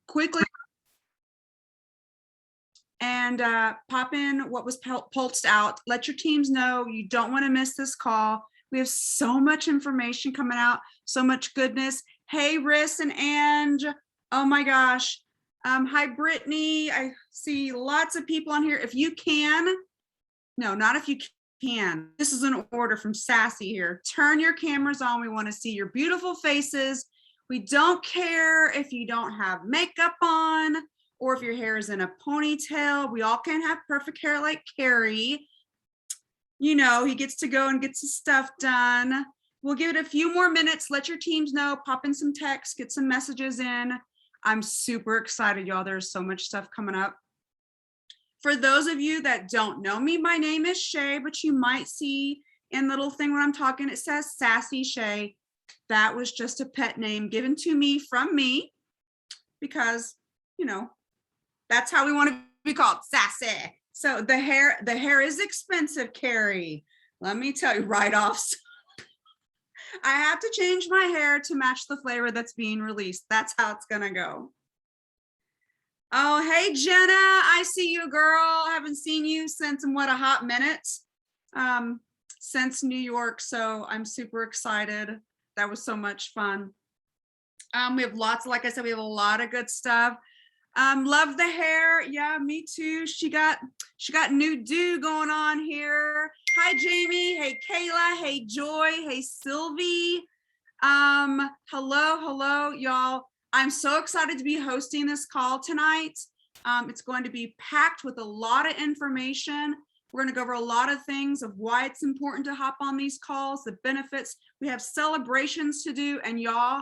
quickly and pop in what was pulsed out. Let your teams know you don't want to miss this call. We have so much information coming out, so much goodness. Hey, Riss and Ange. Oh my gosh. Hi, Brittany. I see lots of people on here. If you can, no, not if you can. This is an order from Sassy here. Turn your cameras on. We want to see your beautiful faces. We don't care if you don't have makeup on or if your hair is in a ponytail. We all can't have perfect hair like Carrie. You know, he gets to go and gets his stuff done. We'll give it a few more minutes. Let your teams know, pop in some texts, get some messages in. I'm super excited, y'all. There's so much stuff coming up. For those of you that don't know me, my name is Shay, but you might see in the little thing when I'm talking, it says Sassy Shay. That was just a pet name given to me from me because, you know, that's how we want to be called, Sassy. So the hair is expensive, Carrie. Let me tell you, write-offs. I have to change my hair to match the flavor that's being released. That's how it's gonna go. Oh, hey, Jenna, I see you, girl. I haven't seen you since what, a hot minute, since New York. So I'm super excited. That was so much fun. We have lots, like I said, we have a lot of good stuff. Love the hair. Yeah, me too. She got new do going on here. Hi, Jamie. Hey, Kayla. Hey, Joy. Hey, Sylvie. Hello, y'all. I'm so excited to be hosting this call tonight. It's going to be packed with a lot of information. We're going to go over a lot of things of why it's important to hop on these calls, the benefits. We have celebrations to do, and y'all,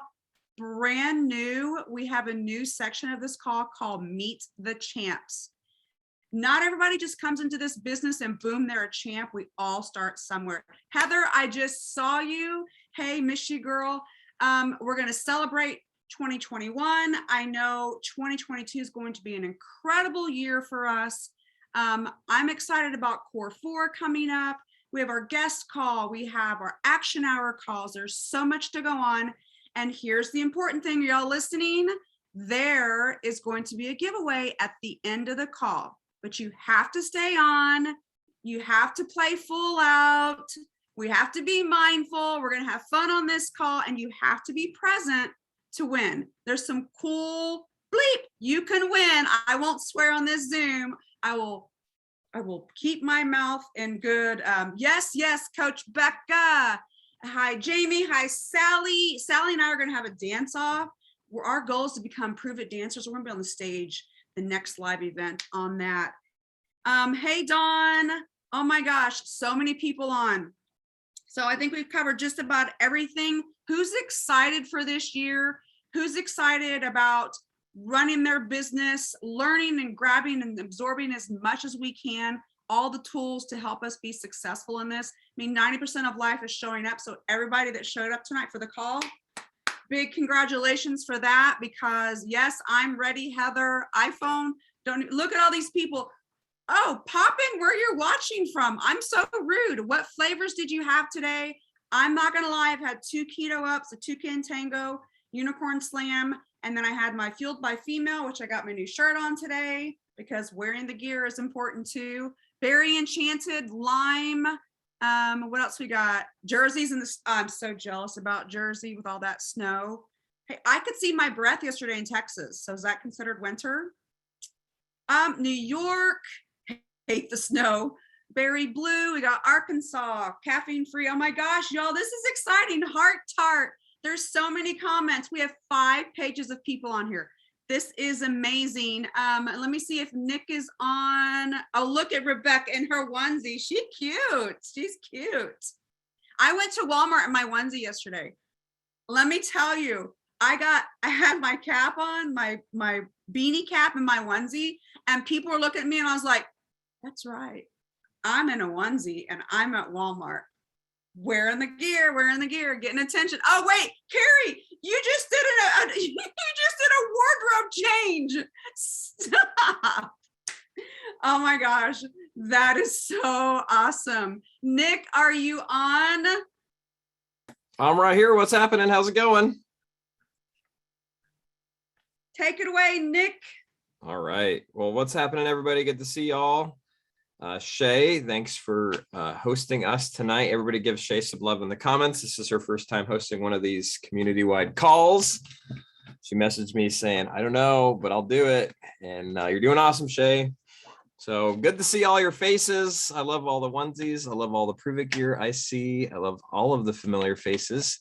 brand new, we have a new section of this call called Meet the Champs. Not everybody just comes into this business and boom, they're a champ. We all start somewhere. Heather, I just saw you. Hey, miss you, girl. We're going to celebrate 2021. I know 2022 is going to be an incredible year for us. I'm excited about Core 4 coming up. We have our guest call. We have our action hour calls. There's so much to go on. And here's the important thing, y'all listening. There is going to be a giveaway at the end of the call, but you have to stay on. You have to play full out. We have to be mindful. We're going to have fun on this call, and you have to be present to win. There's some cool bleep. You can win. I won't swear on this Zoom. I will keep my mouth in good. Yes, Coach Becca. Hi, Jamie. Hi, Sally. Sally and I are going to have a dance off. Our goal is to become Pruvit dancers. We're going to be on the stage the next live event on that. Hey, Dawn. Oh my gosh, so many people on. So I think we've covered just about everything. Who's excited for this year? Who's excited about running their business, learning and grabbing and absorbing as much as we can, all the tools to help us be successful in this? I mean, 90% of life is showing up. So everybody that showed up tonight for the call, big congratulations for that, because yes, I'm ready. Heather, iPhone, don't look at all these people. Oh, pop in where you're watching from. I'm so rude. What flavors did you have today? I'm not gonna lie, I've had 2 keto ups, a toucan tango, unicorn slam, and then I had my fueled by female, which I got my new shirt on today because wearing the gear is important too. Berry enchanted, lime. What else we got? Jerseys in the, I'm so jealous about Jersey with all that snow. Hey, I could see my breath yesterday in Texas. So is that considered winter? New York, hate the snow. Berry blue, we got Arkansas, caffeine free. Oh my gosh, y'all, this is exciting. Heart tart. There's so many comments. We have 5 pages of people on here. This is amazing. Let me see if Nick is on. Oh, look at Rebecca in her onesie. She's cute. She's cute. I went to Walmart in my onesie yesterday. Let me tell you, I had my cap on, my beanie cap and my onesie, and people were looking at me and I was like, that's right. I'm in a onesie and I'm at Walmart. Wearing the gear, getting attention. Oh wait, Carrie, you just did a wardrobe change. Stop. Oh my gosh, that is so awesome. Nick, are you on? I'm right here. What's happening? How's it going? Take it away, Nick. All right. Well, what's happening, everybody? Good to see y'all. Shay, thanks for hosting us tonight. Everybody give Shay some love in the comments. This is her first time hosting one of these community-wide calls. She messaged me saying, I don't know, but I'll do it. And you're doing awesome, Shay. So good to see all your faces. I love all the onesies. I love all the Pruvit gear I see. I love all of the familiar faces.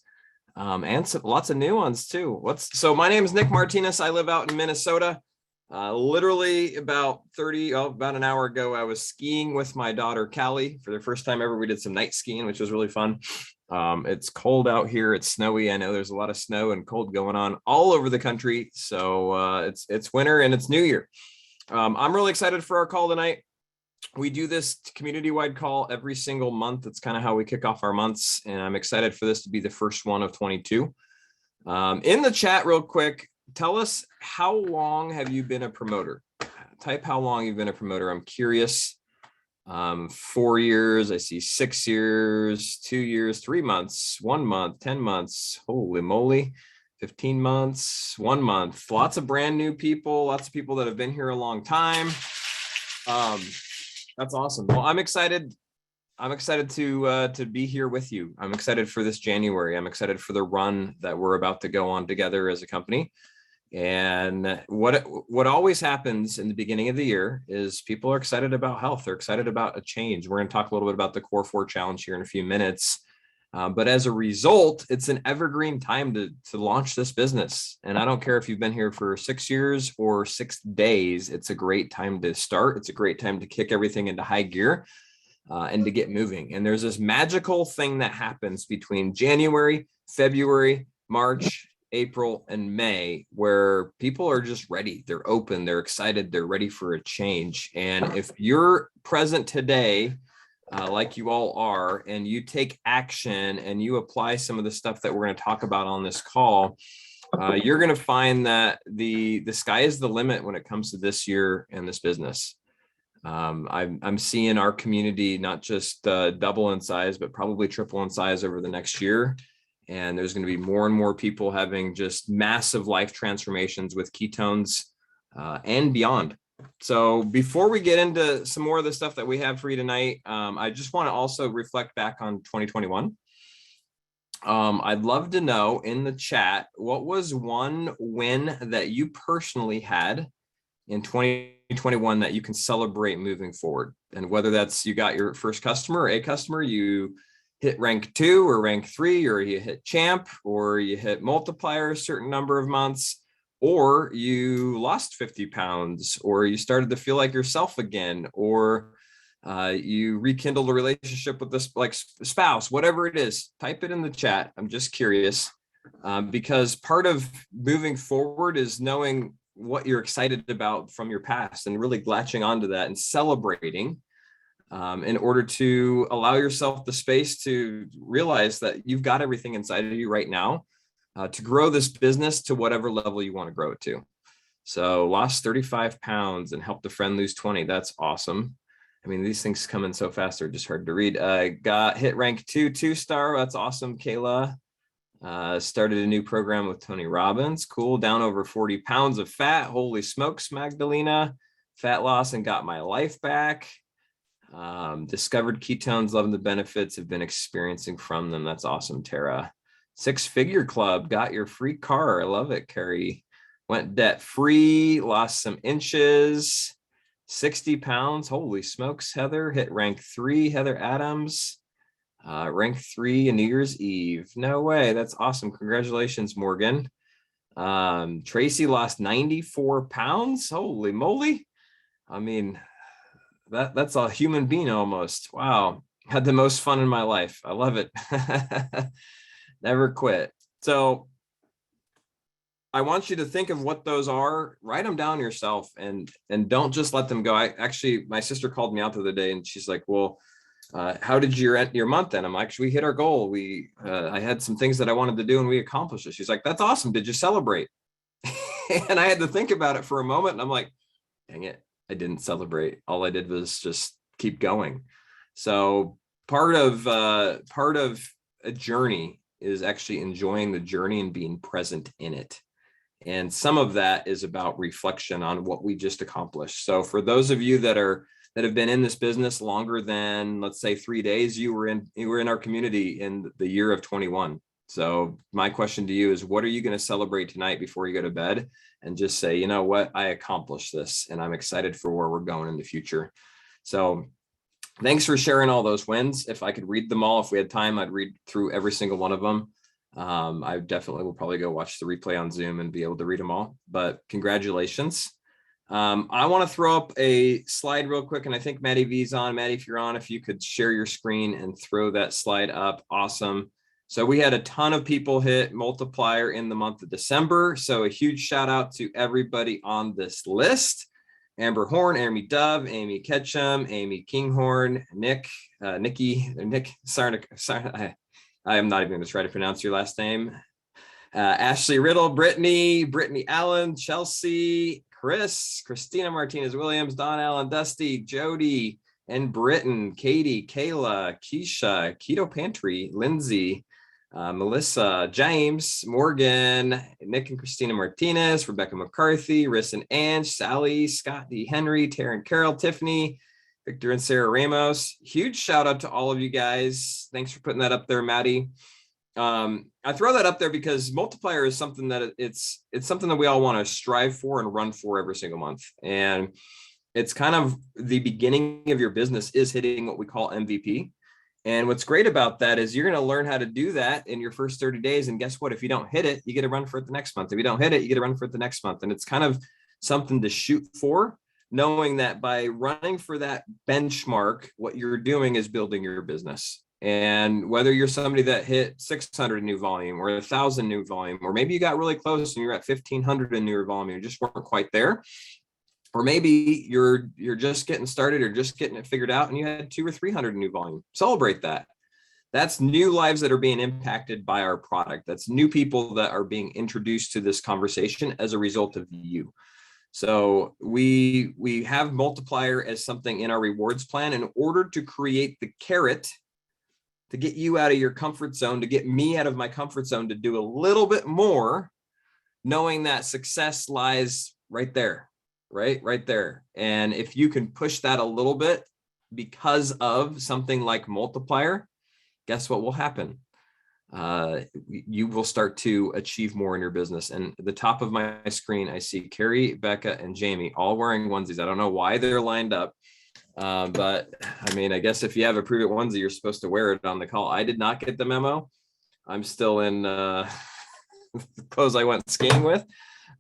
And lots of new ones too. So my name is Nick Martinez. I live out in Minnesota. Literally about an hour ago, I was skiing with my daughter, Callie, for the first time ever. We did some night skiing, which was really fun. It's cold out here. It's snowy. I know there's a lot of snow and cold going on all over the country. So it's winter and it's New Year. I'm really excited for our call tonight. We do this community-wide call every single month. It's kind of how we kick off our months. And I'm excited for this to be the first one of 22. In the chat real quick, tell us, how long have you been a promoter? Type how long you've been a promoter. I'm curious. 4 years, I see 6 years, 2 years, 3 months, 1 month, 10 months. Holy moly, 15 months, 1 month. Lots of brand new people, lots of people that have been here a long time. That's awesome. Well, I'm excited. I'm excited to be here with you. I'm excited for this January. I'm excited for the run that we're about to go on together as a company. And what always happens in the beginning of the year is people are excited about health. They're excited about a change. We're going to talk a little bit about the Core 4 challenge here in a few minutes. But as a result, it's an evergreen time to launch this business. And I don't care if you've been here for 6 years or 6 days, it's a great time to start. It's a great time to kick everything into high gear and to get moving. And there's this magical thing that happens between January, February, March, April, and May, where people are just ready. They're open, they're excited, they're ready for a change. And if you're present today, like you all are, and you take action and you apply some of the stuff that we're going to talk about on this call, you're going to find that the sky is the limit when it comes to this year and this business. I'm seeing our community not just double in size, but probably triple in size over the next year. And there's going to be more and more people having just massive life transformations with ketones and beyond. So before we get into some more of the stuff that we have for you tonight, I just want to also reflect back on 2021. I'd love to know in the chat, what was one win that you personally had in 2021 that you can celebrate moving forward? And whether that's you got your first customer or a customer, you hit rank 2 or rank 3, or you hit champ, or you hit multiplier a certain number of months, or you lost 50 pounds, or you started to feel like yourself again, or you rekindled a relationship with this like spouse, whatever it is, type it in the chat. I'm just curious, because part of moving forward is knowing what you're excited about from your past and really latching onto that and celebrating in order to allow yourself the space to realize that you've got everything inside of you right now to grow this business to whatever level you want to grow it to. So lost 35 pounds and helped a friend lose 20. That's awesome. I mean, these things come in so fast, they're just hard to read. Got hit rank 2-star. That's awesome, Kayla. Started a new program with Tony Robbins. Cool. Down over 40 pounds of fat. Holy smokes, Magdalena. Fat loss and got my life back. Discovered ketones, loving the benefits, have been experiencing from them. That's awesome, Tara. 6-figure club, got your free car. I love it, Carrie. Went debt free, lost some inches, 60 pounds. Holy smokes, Heather. Hit rank 3, Heather Adams. Rank 3 in New Year's Eve. No way. That's awesome. Congratulations, Morgan. Tracy lost 94 pounds. Holy moly. I mean, that's a human being almost. Wow. Had the most fun in my life. I love it. Never quit. So I want you to think of what those are, write them down yourself, and don't just let them go. My sister called me out the other day and she's like, well, how did your month end? I'm like, we hit our goal. I had some things that I wanted to do and we accomplished it. She's like, that's awesome. Did you celebrate? And I had to think about it for a moment. And I'm like, dang it, I didn't celebrate. All I did was just keep going. So part of a journey is actually enjoying the journey and being present in it. And some of that is about reflection on what we just accomplished. So for those of you that have been in this business longer than, let's say, 3 days, you were in our community in the year of 21. So my question to you is, what are you going to celebrate tonight before you go to bed? And just say, you know what, I accomplished this and I'm excited for where we're going in the future. So thanks for sharing all those wins. If I could read them all, if we had time, I'd read through every single one of them. I definitely will probably go watch the replay on Zoom and be able to read them all, but congratulations. I want to throw up a slide real quick, and I think Maddie V's on. Maddie, if you're on, if you could share your screen and throw that slide up. Awesome. So we had a ton of people hit multiplier in the month of December. So a huge shout out to everybody on this list. Amber Horn, Amy Dove, Amy Ketchum, Amy Kinghorn, Nick, sorry, I am not even going to try to pronounce your last name. Ashley Riddle, Brittany Allen, Chelsea, Chris, Christina Martinez Williams, Don Allen, Dusty, Jody, and Britton, Katie, Kayla, Keisha, Keto Pantry, Lindsay, Melissa, James, Morgan, Nick and Christina Martinez, Rebecca McCarthy, Riss and Ange, Sally, Scott D. Henry, Taryn Carroll, Tiffany, Victor and Sarah Ramos. Huge shout out to all of you guys. Thanks for putting that up there, Maddie. I throw that up there because multiplier is something that it's something that we all want to strive for and run for every single month. And it's kind of the beginning of your business is hitting what we call MVP. And what's great about that is you're going to learn how to do that in your first 30 days. And guess what? If you don't hit it, you get to run for it the next month. If you don't hit it, you get to run for it the next month. And it's kind of something to shoot for, knowing that by running for that benchmark, what you're doing is building your business. And whether you're somebody that hit 600 in new volume or 1,000 new volume, or maybe you got really close and you're at 1,500 in new volume, you just weren't quite there. Or maybe you're just getting started or just getting it figured out and you had 200 or 300 in new volume. Celebrate that. That's new lives that are being impacted by our product. That's new people that are being introduced to this conversation as a result of you. So we have multiplier as something in our rewards plan in order to create the carrot to get you out of your comfort zone, to get me out of my comfort zone, to do a little bit more, knowing that success lies right there, right there. And if you can push that a little bit because of something like multiplier, guess what will happen? You will start to achieve more in your business. And at the top of my screen, I see Carrie, Becca, and Jamie all wearing onesies. I don't know why they're lined up. But I mean, I guess if you have a Pruvit onesie, you're supposed to wear it on the call. I did not get the memo. I'm still in clothes I went skiing with.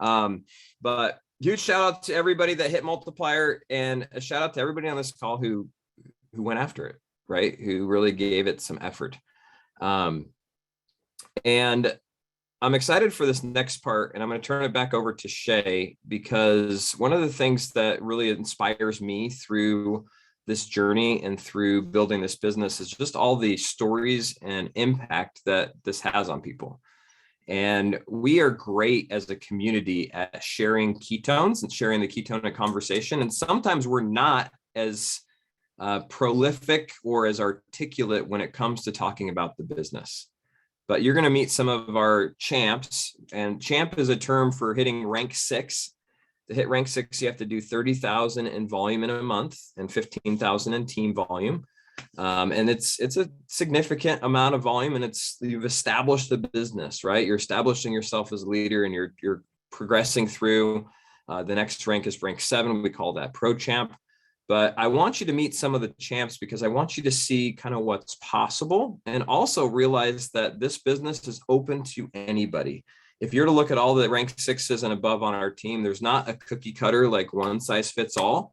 But huge shout out to everybody that hit multiplier, and a shout out to everybody on this call who went after it, right? Who really gave it some effort. And I'm excited for this next part, and I'm going to turn it back over to Shay, because one of the things that really inspires me through this journey and through building this business is just all the stories and impact that this has on people. And we are great as a community at sharing ketones and sharing the ketonic conversation. And sometimes we're not as prolific or as articulate when it comes to talking about the business. But you're going to meet some of our champs, and champ is a term for hitting rank 6. To hit rank 6, you have to do 30,000 in volume in a month and 15,000 in team volume. And it's a significant amount of volume, and you've established the business, right? You're establishing yourself as a leader, and you're progressing through. The next rank is rank 7. We call that pro champ. But I want you to meet some of the champs because I want you to see kind of what's possible, and also realize that this business is open to anybody. If you're to look at all the rank 6s and above on our team, there's not a cookie cutter like one size fits all.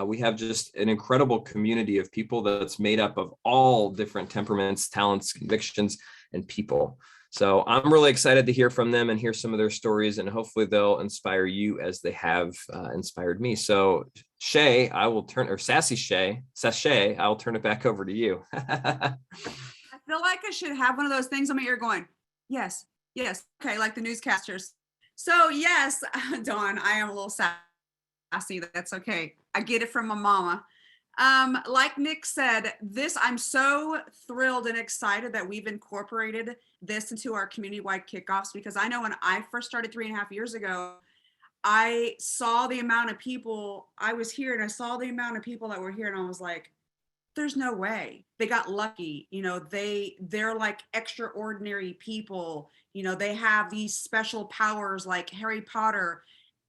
We have just an incredible community of people that's made up of all different temperaments, talents, convictions, and people. So I'm really excited to hear from them and hear some of their stories, and hopefully they'll inspire you as they have inspired me. So Shay, I will turn, or Sassy Shay, I will turn it back over to you. I feel like I should have one of those things on my ear going, yes, yes. Okay, like the newscasters. So yes, Dawn, I am a little sassy. That's okay. I get it from my mama. Like Nick said, I'm so thrilled and excited that we've incorporated this into our community-wide kickoffs, because I know when I first started 3.5 years ago, I saw the amount of people I was here, and I saw the amount of people that were here, and I was like, there's no way. They got lucky. They're like extraordinary people. They have these special powers like Harry Potter.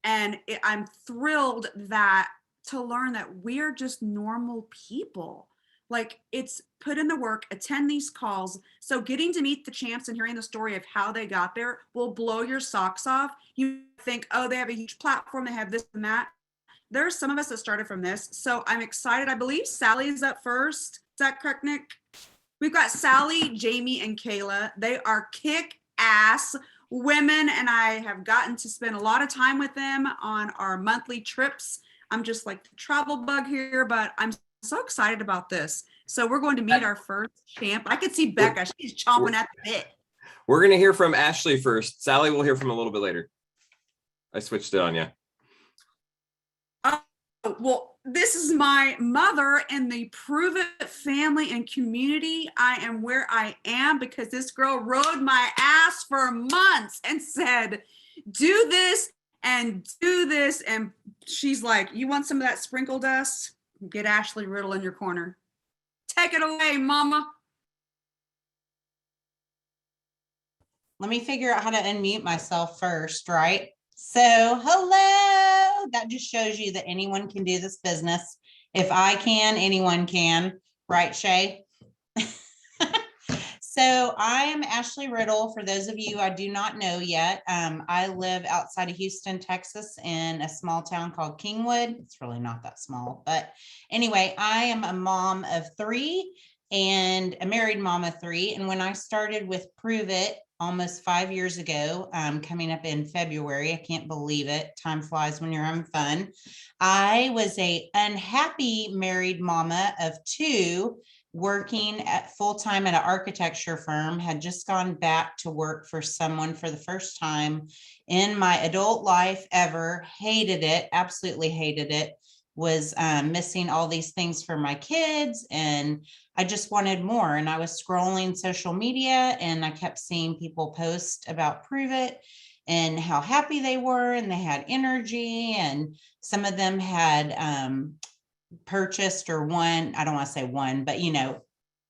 And I'm thrilled that to learn that we're just normal people. Like, it's put in the work, attend these calls. So getting to meet the champs and hearing the story of how they got there will blow your socks off. You think, oh, they have a huge platform, they have this and that. There's some of us that started from this. So I'm excited. I believe Sally is up first. Is that correct, Nick? We've got Sally, Jamie, and Kayla. They are kick-ass women, and I have gotten to spend a lot of time with them on our monthly trips. I'm just like the travel bug here, but I'm so excited about this. So we're going to meet our first champ. I could see Becca. She's chomping at the bit. We're going to hear from Ashley first. Sally will hear from a little bit later. I switched it on you. Well, this is my mother in the Pruvit family and community. I am where I am because this girl rode my ass for months and said, do this and do this. And she's like, you want some of that sprinkle dust? Get Ashley Riddle in your corner. Take it away, mama. Let me figure out how to unmute myself first, right? So, hello. That just shows you that anyone can do this business. If I can, anyone can. Right, Shay? So, I am Ashley Riddle. For those of you I do not know yet, I live outside of Houston, Texas, in a small town called Kingwood. It's really not that small. But anyway, I am a mom of 3 and a married mom of 3. And when I started with Pruvit almost 5 years ago, coming up in February, I can't believe it. Time flies when you're having fun. I was a unhappy married mama of 2, working at full-time at an architecture firm, had just gone back to work for someone for the first time in my adult life ever, hated it, absolutely hated it, was missing all these things for my kids, and I just wanted more. And I was scrolling social media and I kept seeing people post about Pruvit and how happy they were and they had energy, and some of them had purchased or won, I don't want to say won, but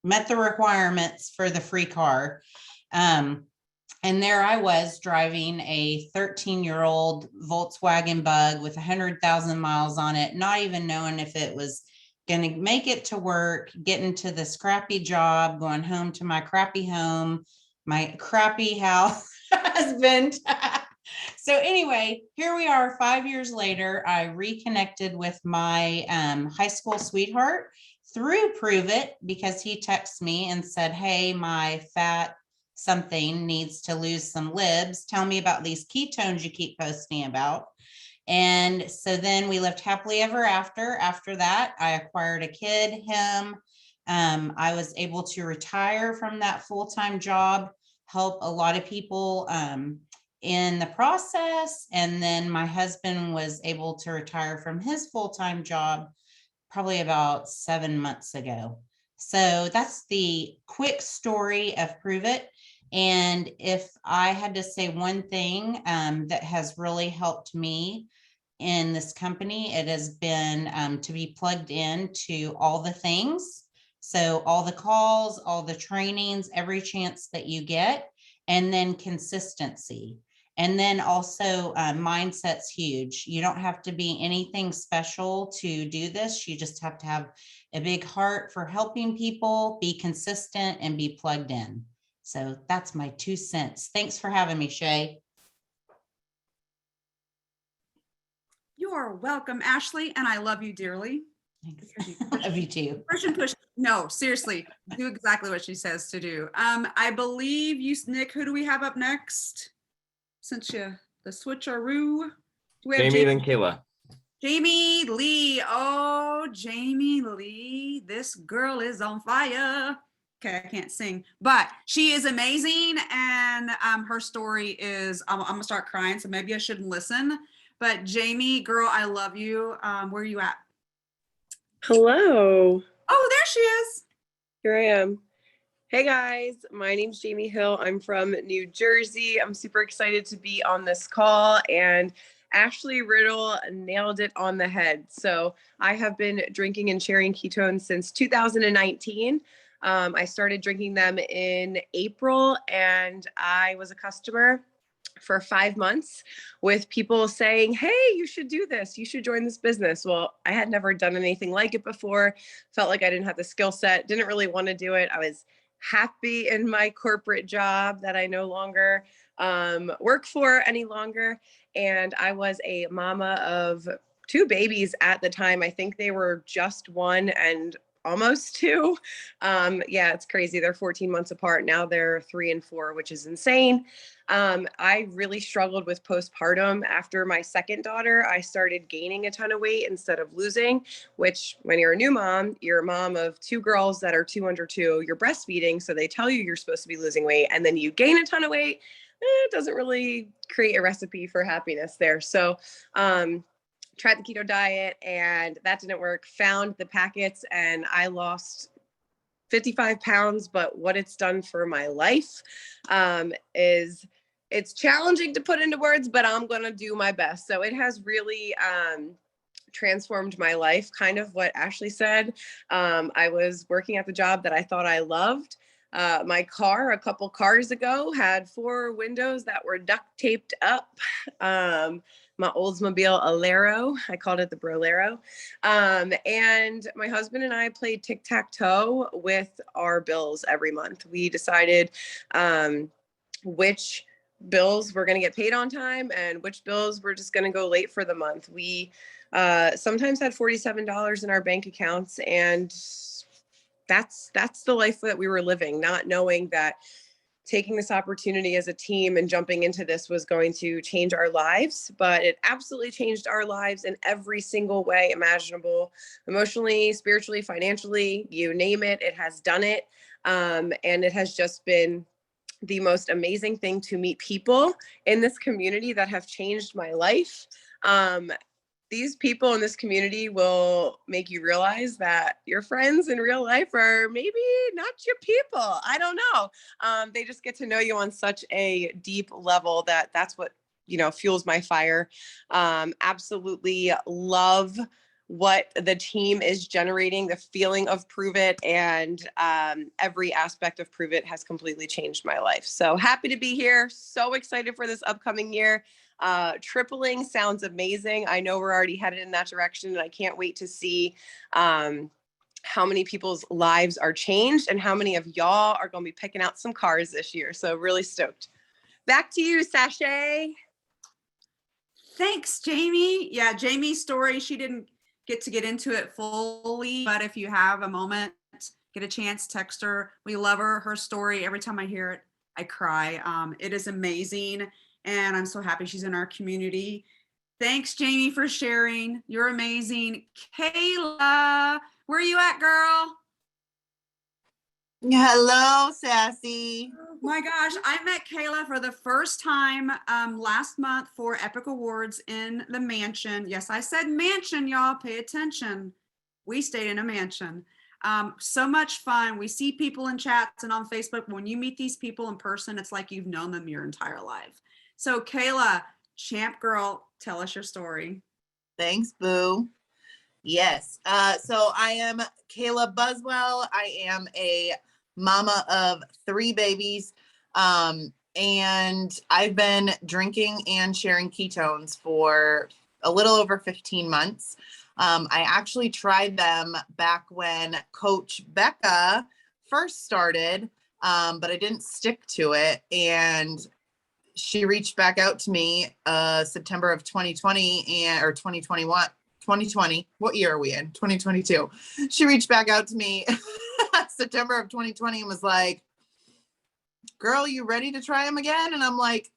met the requirements for the free car. And there I was driving a 13-year-old Volkswagen Bug with 100,000 miles on it, not even knowing if it was going to make it to work, getting to this crappy job, going home to my crappy home, my crappy house, husband. So anyway, here we are 5 years later. I reconnected with my high school sweetheart through Pruvit because he texted me and said, hey, my fat something needs to lose some libs. Tell me about these ketones you keep posting about. And so then we lived happily ever after. After that, I acquired a kid, him. I was able to retire from that full-time job, help a lot of people in the process. And then my husband was able to retire from his full-time job probably about 7 months ago. So that's the quick story of Pruvit. And if I had to say one thing that has really helped me in this company, it has been to be plugged into all the things. So all the calls, all the trainings, every chance that you get, and then consistency. And then also mindset's huge. You don't have to be anything special to do this. You just have to have a big heart for helping people, be consistent, and be plugged in. So that's my 2 cents. Thanks for having me, Shay. You are welcome, Ashley, and I love you dearly. I love you too. Push and push. No, seriously, do exactly what she says to do. I believe you, Nick, who do we have up next? Since the switcheroo. Do we have Jamie, then Kayla. Jamie Lee. Oh, Jamie Lee. This girl is on fire. Okay, I can't sing, but she is amazing. And her story is, I'm gonna start crying, so maybe I shouldn't listen. But Jamie, girl, I love you. Where are you at? Hello, Oh, there she is. here I am. Hey guys, my name's Jamie Hill. I'm from New Jersey. I'm super excited to be on this call, and Ashley Riddle nailed it on the head. So I have been drinking and sharing ketones since 2019. I started drinking them in April, and I was a customer for 5 months with people saying, hey, you should do this. You should join this business. Well, I had never done anything like it before, felt like I didn't have the skill set, didn't really want to do it. I was happy in my corporate job that I no longer work for any longer. And I was a mama of two babies at the time. I think they were just one and almost two. Yeah, it's crazy. They're 14 months apart. Now they're 3 and 4, which is insane. I really struggled with postpartum. After my second daughter, I started gaining a ton of weight instead of losing, which when you're a new mom, you're a mom of two girls that are 2 under 2, you're breastfeeding. So they tell you you're supposed to be losing weight and then you gain a ton of weight. It doesn't really create a recipe for happiness there. So, tried the keto diet and that didn't work, found the packets and I lost 55 pounds, but what it's done for my life is it's challenging to put into words, but I'm going to do my best. So it has really transformed my life, kind of what Ashley said. I was working at the job that I thought I loved. My car a couple cars ago had 4 windows that were duct taped up. My Oldsmobile Alero, I called it the Brolero. And my husband and I played tic-tac-toe with our bills every month. We decided which bills were going to get paid on time and which bills were just going to go late for the month. We sometimes had $47 in our bank accounts, and that's the life that we were living, not knowing that taking this opportunity as a team and jumping into this was going to change our lives, but it absolutely changed our lives in every single way imaginable, emotionally, spiritually, financially, you name it, it has done it. And it has just been the most amazing thing to meet people in this community that have changed my life. These people in this community will make you realize that your friends in real life are maybe not your people. I don't know. They just get to know you on such a deep level that's what, fuels my fire. Absolutely love what the team is generating, the feeling of Pruvit, and every aspect of Pruvit has completely changed my life. So happy to be here. So excited for this upcoming year. Tripling sounds amazing. I know we're already headed in that direction, and I can't wait to see how many people's lives are changed and how many of y'all are going to be picking out some cars this year. So really stoked. Back to you, Sashay. Thanks, Jamie. Yeah, Jamie's story, she didn't get into it fully, but if you have a moment, get a chance, text her. We love her story. Every time I hear it, I cry. It is amazing. And I'm so happy she's in our community. Thanks, Jamie, for sharing. You're amazing. Kayla, where are you at, girl? Hello, Sassy. Oh my gosh, I met Kayla for the first time last month for Epic Awards in the mansion. Yes, I said mansion, y'all. Pay attention. We stayed in a mansion. So much fun. We see people in chats and on Facebook. When you meet these people in person, it's like you've known them your entire life. So Kayla, champ girl, tell us your story. Thanks, Boo. Yes. So I am Kayla Buswell. I am a mama of 3 babies. And I've been drinking and sharing ketones for a little over 15 months. I actually tried them back when Coach Becca first started, but I didn't stick to it. And she reached back out to me September of 2020 or 2021. 2020. What year are we in? 2022. She reached back out to me September of 2020 and was like, girl, you ready to try them again? And I'm like,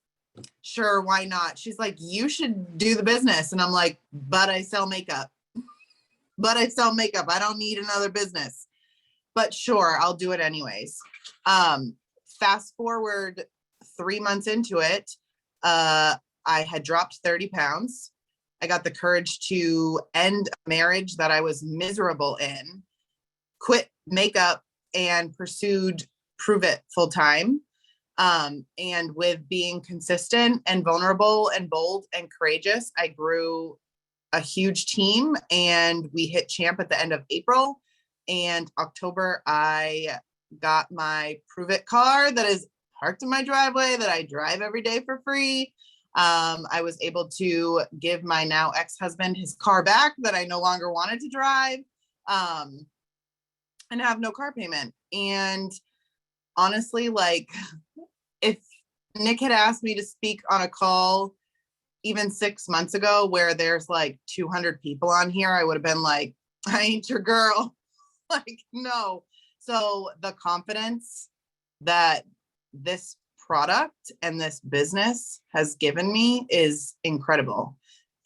sure, why not? She's like, you should do the business. And I'm like, but I sell makeup. I don't need another business. But sure, I'll do it anyways. Fast forward 3 months into it, I had dropped 30 pounds. I got the courage to end a marriage that I was miserable in, quit makeup, and pursued Pruvit full time. And with being consistent and vulnerable and bold and courageous, I grew a huge team, and we hit champ at the end of April. And October, I got my Pruvit car that is parked in my driveway that I drive every day for free. I was able to give my now ex-husband his car back that I no longer wanted to drive, and have no car payment. And honestly, like, if Nick had asked me to speak on a call even 6 months ago where there's like 200 people on here, I would have been like, I ain't your girl. Like, no. So the confidence that this product and this business has given me is incredible.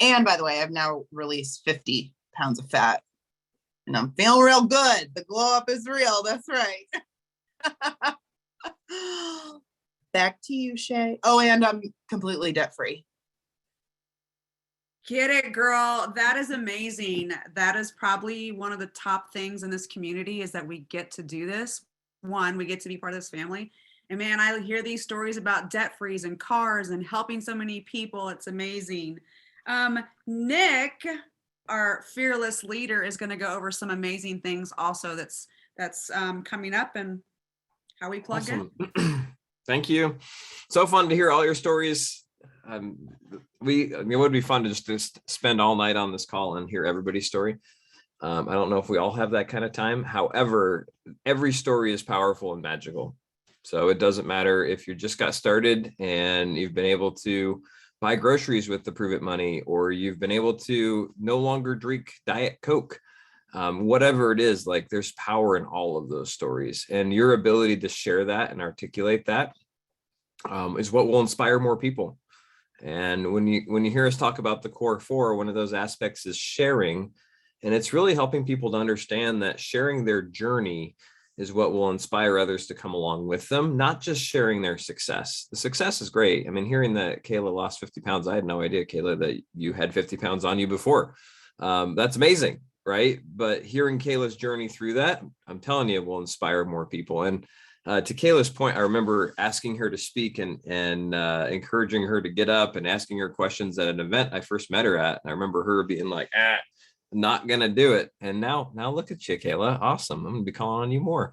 And by the way, I've now released 50 pounds of fat and I'm feeling real good. The glow up is real. That's right. Back to you, Shay. Oh, and I'm completely debt free. Get it, girl. That is amazing. That is probably one of the top things in this community, is that we get to do this. One, we get to be part of this family. And man, I hear these stories about debt frees and cars and helping so many people. It's amazing. Nick, our fearless leader, is going to go over some amazing things also that's coming up and how we plug in. Thank you. So fun to hear all your stories. It would be fun to just spend all night on this call and hear everybody's story. I don't know if we all have that kind of time. However, every story is powerful and magical. So it doesn't matter if you just got started and you've been able to buy groceries with the Pruvit money, or you've been able to no longer drink Diet Coke. Whatever it is, like, there's power in all of those stories, and your ability to share that and articulate that is what will inspire more people. And when you hear us talk about the core four, one of those aspects is sharing, and it's really helping people to understand that sharing their journey is what will inspire others to come along with them, not just sharing their success. The success is great. I mean, hearing that Kayla lost 50 pounds, I had no idea, Kayla, that you had 50 pounds on you before. That's amazing, right? But hearing Kayla's journey through that, I'm telling you, will inspire more people. And to Kayla's point, I remember asking her to speak and encouraging her to get up and asking her questions at an event I first met her at. And I remember her being like, not gonna do it. And now look at you, Kayla. Awesome. I'm gonna be calling on you more.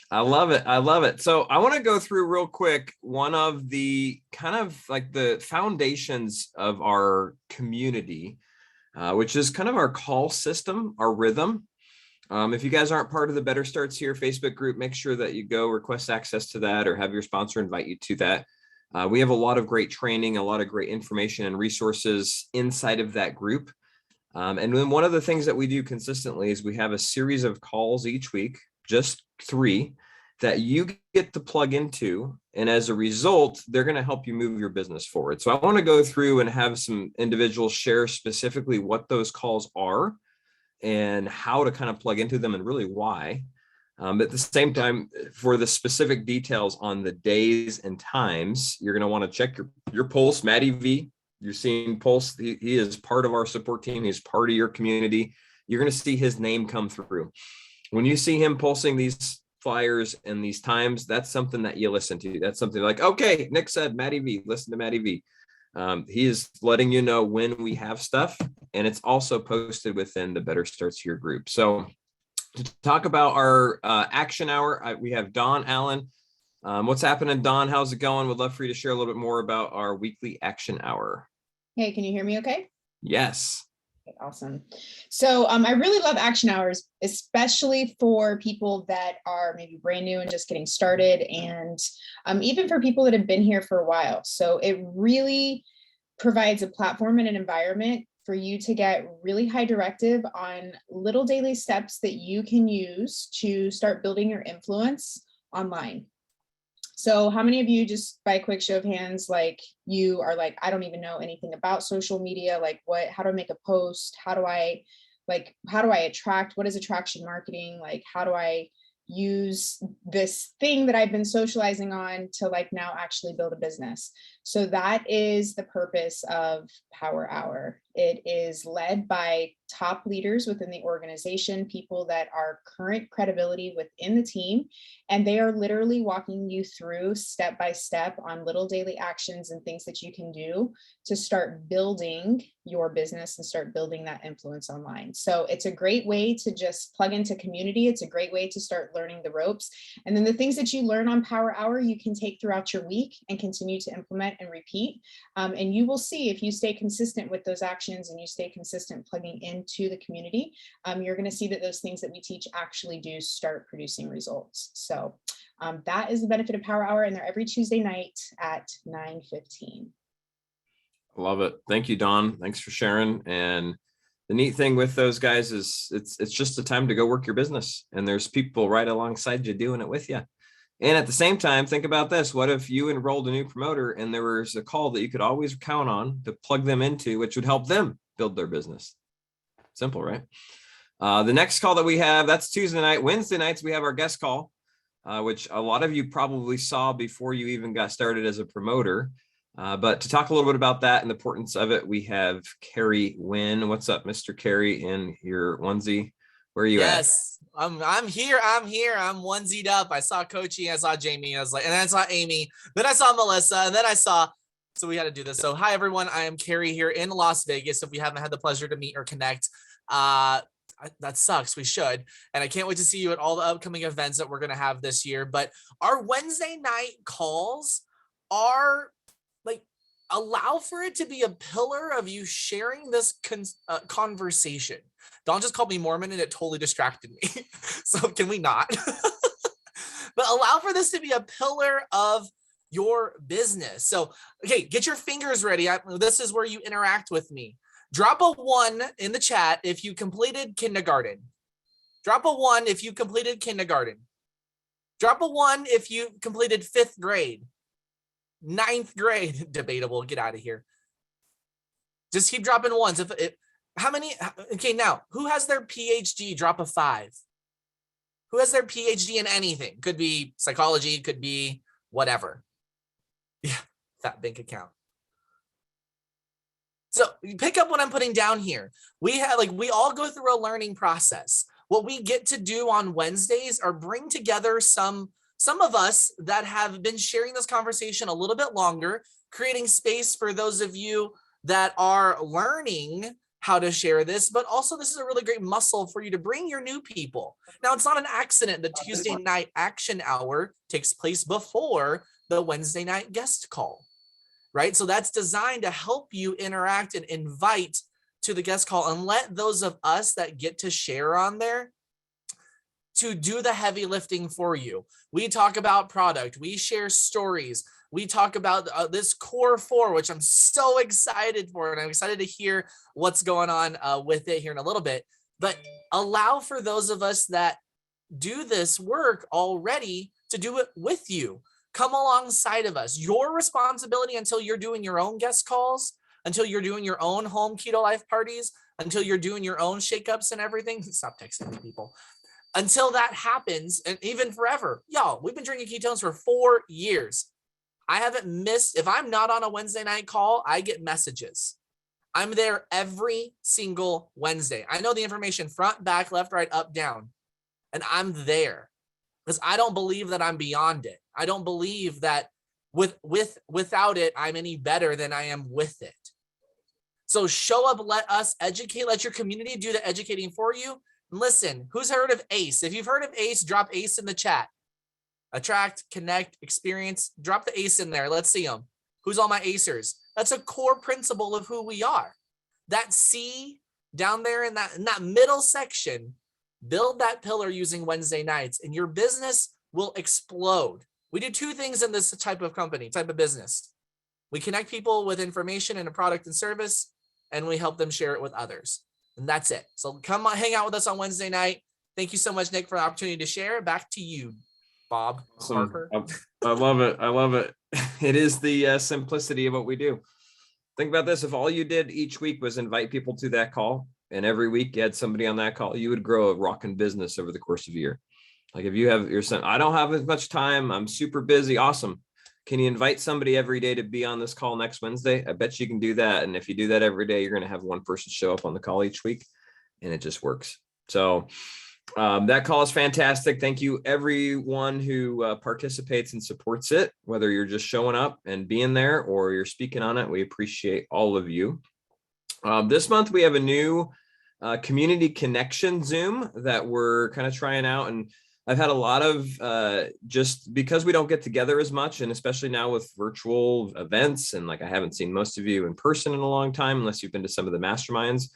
I love it. I love it. So I want to go through real quick one of the kind of like the foundations of our community, which is kind of our call system, our rhythm. If you guys aren't part of the Better Starts Here Facebook group, make sure that you go request access to that or have your sponsor invite you to that. We have a lot of great training, a lot of great information and resources inside of that group. And then one of the things that we do consistently is we have a series of calls each week, just 3, that you get to plug into. And as a result, they're going to help you move your business forward. So I want to go through and have some individuals share specifically what those calls are and how to kind of plug into them and really why. At the same time, for the specific details on the days and times, you're going to want to check your pulse. Maddie V, you're seeing Pulse. He is part of our support team. He's part of your community. You're going to see his name come through. When you see him pulsing these flyers and these times, that's something that you listen to. That's something like, okay, Nick said Maddie V, listen to Maddie V. He is letting you know when we have stuff, and it's also posted within the Better Starts Here group. So to talk about our action hour, we have Dawn Allen. What's happening, Dawn? How's it going? Would love for you to share a little bit more about our weekly action hour. Hey, can you hear me okay? Yes. Okay, awesome. So I really love action hours, especially for people that are maybe brand new and just getting started, and even for people that have been here for a while. So it really provides a platform and an environment for you to get really high directive on little daily steps that you can use to start building your influence online. So how many of you, just by a quick show of hands, like you are like, I don't even know anything about social media. Like how do I make a post? How do I attract? What is attraction marketing? Like, how do I use this thing that I've been socializing on to like now actually build a business? So that is the purpose of Power Hour. It is led by top leaders within the organization, people that are current credibility within the team, and they are literally walking you through step by step on little daily actions and things that you can do to start building your business and start building that influence online. So it's a great way to just plug into community. It's a great way to start learning the ropes. And then the things that you learn on Power Hour, you can take throughout your week and continue to implement and repeat. And you will see, if you stay consistent with those actions and you stay consistent plugging into the community, you're going to see that those things that we teach actually do start producing results. So that is the benefit of Power Hour, and they're every Tuesday night at 9:15. Love it. Thank you, Dawn. Thanks for sharing. And the neat thing with those guys is it's just a time to go work your business, and there's people right alongside you doing it with you. And at the same time, think about this. What if you enrolled a new promoter and there was a call that you could always count on to plug them into, which would help them build their business? Simple, right? The next call that we have, that's Tuesday night. Wednesday nights, we have our guest call, which a lot of you probably saw before you even got started as a promoter. But to talk a little bit about that and the importance of it, we have Carrie Wynn. What's up, Mr. Carrie, in your onesie? Where are you at? Yes, I'm here. I'm onesied up. I saw Coachy, I saw Jamie, I was like, and then I saw Amy, then I saw Melissa, and then I saw, so we had to do this. So hi everyone, I am Carrie here in Las Vegas. If we haven't had the pleasure to meet or connect, that sucks. We should. And I can't wait to see you at all the upcoming events that we're going to have this year. But our Wednesday night calls are like, allow for it to be a pillar of you sharing this conversation. Dawn just called me Mormon and it totally distracted me. So can we not? But allow for this to be a pillar of your business. So, okay, get your fingers ready. This is where you interact with me. Drop a 1 in the chat if you completed kindergarten. Drop a 1 if you completed kindergarten. Drop a 1 if you completed 5th grade. 9th grade, debatable, get out of here. Just keep dropping ones. How many? Okay, now, who has their PhD? Drop a 5. Who has their PhD in anything? Could be psychology, could be whatever. Yeah, that bank account. So you pick up what I'm putting down here. We all go through a learning process. What we get to do on Wednesdays are bring together some of us that have been sharing this conversation a little bit longer, creating space for those of you that are learning how to share this, but also this is a really great muscle for you to bring your new people. Now, it's not an accident the Tuesday night action hour takes place before the Wednesday night guest call, right? So that's designed to help you interact and invite to the guest call and let those of us that get to share on there to do the heavy lifting for you. We talk about product, we share stories, we talk about this core 4, which I'm so excited for, and I'm excited to hear what's going on with it here in a little bit. But allow for those of us that do this work already to do it with you. Come alongside of us. Your responsibility until you're doing your own guest calls, until you're doing your own home keto life parties, until you're doing your own shakeups and everything. Stop texting me, people. Until that happens, and even forever. Y'all, we've been drinking ketones for 4 years. I haven't missed, if I'm not on a Wednesday night call, I get messages. I'm there every single Wednesday. I know the information front, back, left, right, up, down, and I'm there because I don't believe that I'm beyond it. I don't believe that without it, I'm any better than I am with it. So show up, let us educate, let your community do the educating for you. And listen, who's heard of ACE? If you've heard of ACE, drop ACE in the chat. Attract, connect, experience, drop the ACE in there. Let's see them. Who's all my acers? That's a core principle of who we are. That C down there in that middle section, build that pillar using Wednesday nights and your business will explode. We do 2 things in this type of company, type of business. We connect people with information and a product and service, and we help them share it with others. And that's it. So come on, hang out with us on Wednesday night. Thank you so much, Nick, for the opportunity to share. Back to you, Bob. Awesome. I love it. I love it. It is the simplicity of what we do. Think about this. If all you did each week was invite people to that call, and every week you had somebody on that call, you would grow a rocking business over the course of a year. Like if you have your son, I don't have as much time, I'm super busy. Awesome. Can you invite somebody every day to be on this call next Wednesday? I bet you can do that. And if you do that every day, you're going to have one person show up on the call each week, and it just works. So that call is fantastic. Thank you, everyone who participates and supports it, whether you're just showing up and being there or you're speaking on it. We appreciate all of you. This month, we have a new community connection Zoom that we're kind of trying out. And I've had a lot of just because we don't get together as much, and especially now with virtual events, and like I haven't seen most of you in person in a long time, unless you've been to some of the masterminds.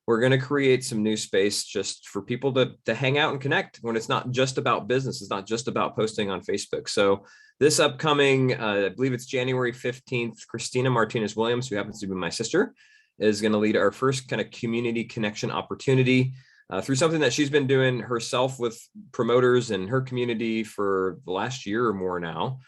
We're going to create some new space just for people to hang out and connect when it's not just about business. It's not just about posting on Facebook. So this upcoming, I believe it's January 15th, Christina Martinez Williams, who happens to be my sister, is going to lead our first kind of community connection opportunity through something that she's been doing herself with promoters in her community for the last year or more now,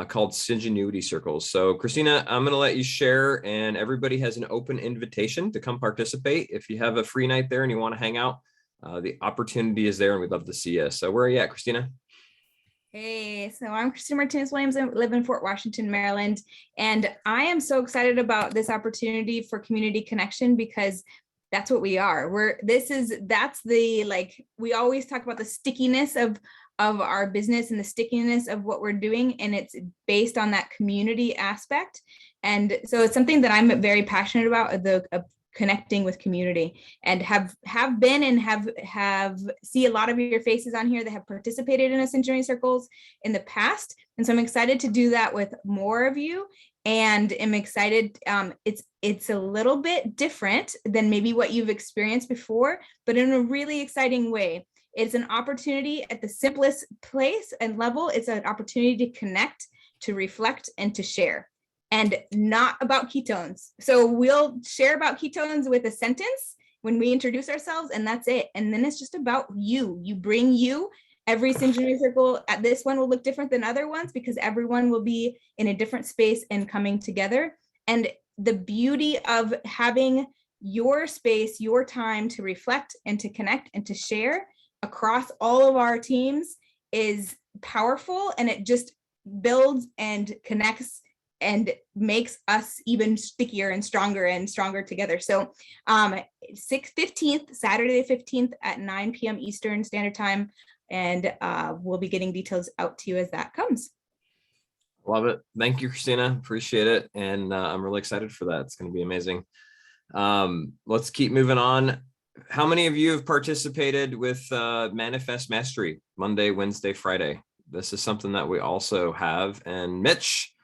called Ingenuity Circles. So Christina, I'm going to let you share, and everybody has an open invitation to come participate. If you have a free night there and you want to hang out, the opportunity is there, and we'd love to see you. So where are you at, Christina? Hey, so I'm Christina Martinez Williams. I live in Fort Washington, Maryland, and I am so excited about this opportunity for community connection because that's what we are. We always talk about the stickiness of our business and the stickiness of what we're doing, and it's based on that community aspect. And so it's something that I'm very passionate about, of connecting with community, and have been and have see a lot of your faces on here that have participated in us engineering circles in the past. And so I'm excited to do that with more of you, and am excited. It's a little bit different than maybe what you've experienced before, but in a really exciting way. It's an opportunity at the simplest place and level. It's an opportunity to connect, to reflect, and to share, and not about ketones. So we'll share about ketones with a sentence when we introduce ourselves, and that's it. And then it's just about you. You bring you. Every engineering circle at this one will look different than other ones because everyone will be in a different space and coming together. And the beauty of having your space, your time to reflect and to connect and to share across all of our teams is powerful, and it just builds and connects and makes us even stickier and stronger together. So 15th, Saturday the 15th at 9 p.m. Eastern Standard Time, and we'll be getting details out to you as that comes. Love it. Thank you, Christina. Appreciate it. And I'm really excited for that. It's going to be amazing. Let's keep moving on. How many of you have participated with Manifest Mastery Monday, Wednesday, Friday? This is something that we also have. And Mitch,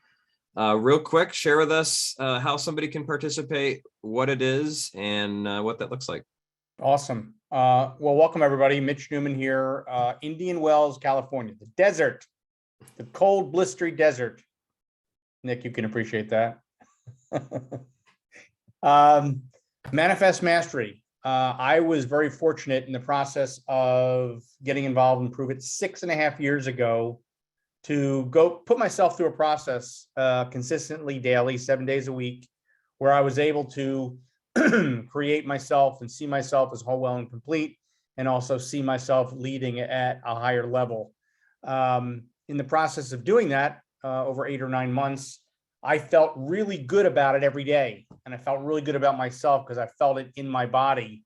real quick, share with us how somebody can participate, what it is, and what that looks like. Awesome. Well, welcome everybody. Mitch Newman here, Indian Wells, California, the desert, the cold, blistery desert. Nick, you can appreciate that. Manifest Mastery. I was very fortunate in the process of getting involved in Pruvit 6.5 years ago to go put myself through a process consistently, daily, 7 days a week, where I was able to create myself and see myself as whole, well, and complete, and also see myself leading at a higher level. In the process of doing that, over 8 or 9 months, I felt really good about it every day. And I felt really good about myself because I felt it in my body.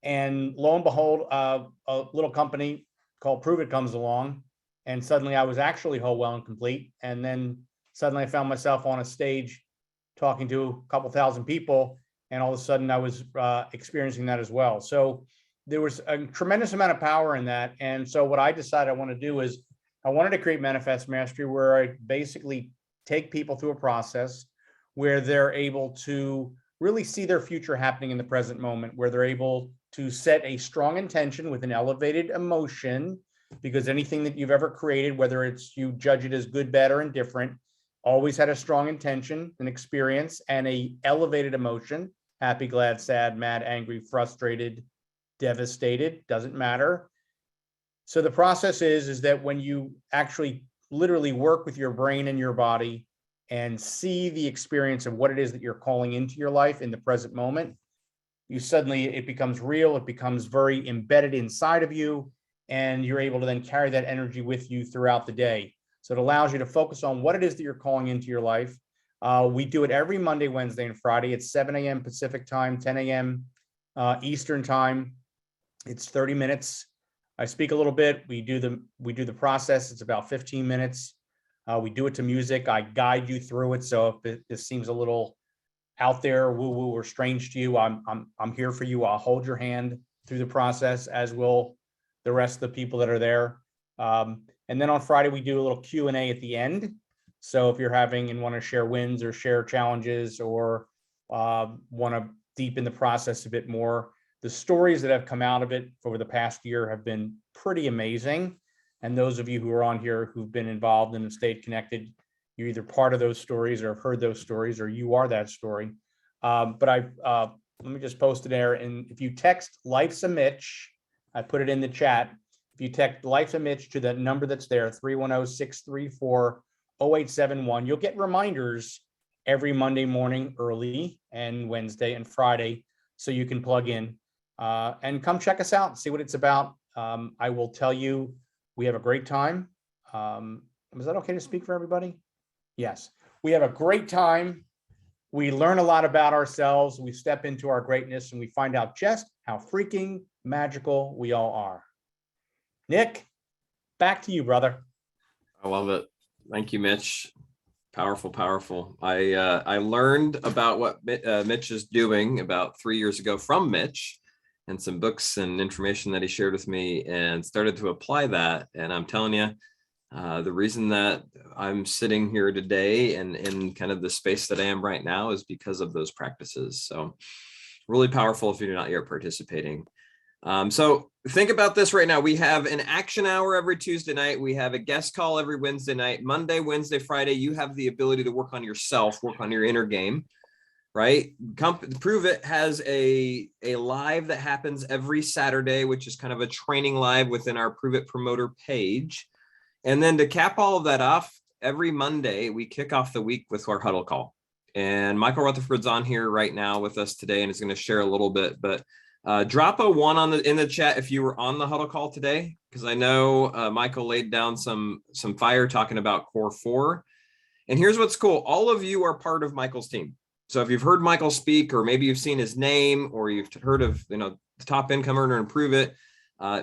And lo and behold, a little company called Pruvit comes along, and suddenly I was actually whole, well, and complete. And then suddenly I found myself on a stage talking to a couple thousand people, and all of a sudden I was experiencing that as well. So there was a tremendous amount of power in that. And so what I decided I want to do is I wanted to create Manifest Mastery, where I basically take people through a process where they're able to really see their future happening in the present moment, where they're able to set a strong intention with an elevated emotion, because anything that you've ever created, whether it's you judge it as good, bad, or indifferent, always had a strong intention, an experience, and a elevated emotion: happy, glad, sad, mad, angry, frustrated, devastated, doesn't matter. So the process is that when you actually literally work with your brain and your body and see the experience of what it is that you're calling into your life in the present moment, it becomes real, it becomes very embedded inside of you, and you're able to then carry that energy with you throughout the day. So it allows you to focus on what it is that you're calling into your life. We do it every Monday, Wednesday, and Friday. It's 7 a.m. Pacific time, 10 a.m. Eastern time. It's 30 minutes. I speak a little bit. We do the process. It's about 15 minutes. We do it to music. I guide you through it. So if this seems a little out there, woo-woo, or strange to you, I'm here for you. I'll hold your hand through the process, as will the rest of the people that are there. And then on Friday, we do a little Q&A at the end. So if you're having and want to share wins or share challenges, or want to deepen the process a bit more, the stories that have come out of it over the past year have been pretty amazing. And those of you who are on here who've been involved and have stayed connected, you're either part of those stories or have heard those stories, or you are that story. But let me just post it there. And if you text Life's a Mitch, I put it in the chat. If you text Life's a Mitch to the number that's there, 310-634-0871, you'll get reminders every Monday morning early, and Wednesday and Friday, so you can plug in and come check us out and see what it's about. I will tell you, we have a great time. Is that okay to speak for everybody? Yes, we have a great time. We learn a lot about ourselves. We step into our greatness, and we find out just how freaking magical we all are. Nick, back to you, brother. I love it. Thank you, Mitch. Powerful, powerful. I learned about what Mitch is doing about 3 years ago from Mitch, and some books and information that he shared with me, and started to apply that. And I'm telling you, the reason that I'm sitting here today and in kind of the space that I am right now is because of those practices. So really powerful if you're not yet participating. So think about this right now. We have an action hour every Tuesday night. We have a guest call every Wednesday night. Monday, Wednesday, Friday, you have the ability to work on yourself, work on your inner game, right? Pruvit has a live that happens every Saturday, which is kind of a training live within our Pruvit promoter page. And then to cap all of that off, every Monday, we kick off the week with our huddle call. And Michael Rutherford's on here right now with us today and is going to share a little bit, but drop a 1 in the chat if you were on the huddle call today, because I know Michael laid down some fire talking about Core 4. And here's what's cool. All of you are part of Michael's team. So if you've heard Michael speak, or maybe you've seen his name, or you've heard of, the top income earner and Pruvit,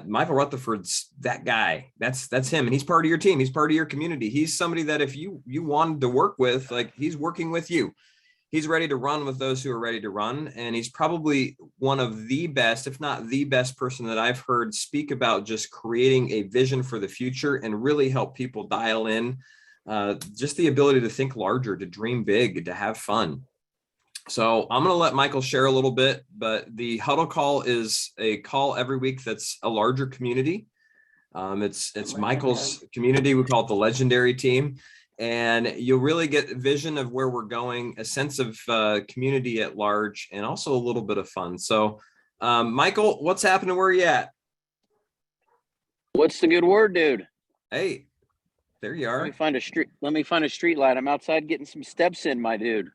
Michael Rutherford's that guy. That's him. And he's part of your team. He's part of your community. He's somebody that if you wanted to work with, like, he's working with you. He's ready to run with those who are ready to run. And he's probably one of the best, if not the best person that I've heard speak about just creating a vision for the future and really help people dial in just the ability to think larger, to dream big, to have fun. So I'm going to let Michael share a little bit, but the huddle call is a call every week that's a larger community. It's Michael's community. We call it the legendary team. And you'll really get a vision of where we're going, a sense of community at large, and also a little bit of fun. So Michael, what's happening? Where are you at? What's the good word, dude? Hey, there you are. Let me find a street light. I'm outside getting some steps in, my dude.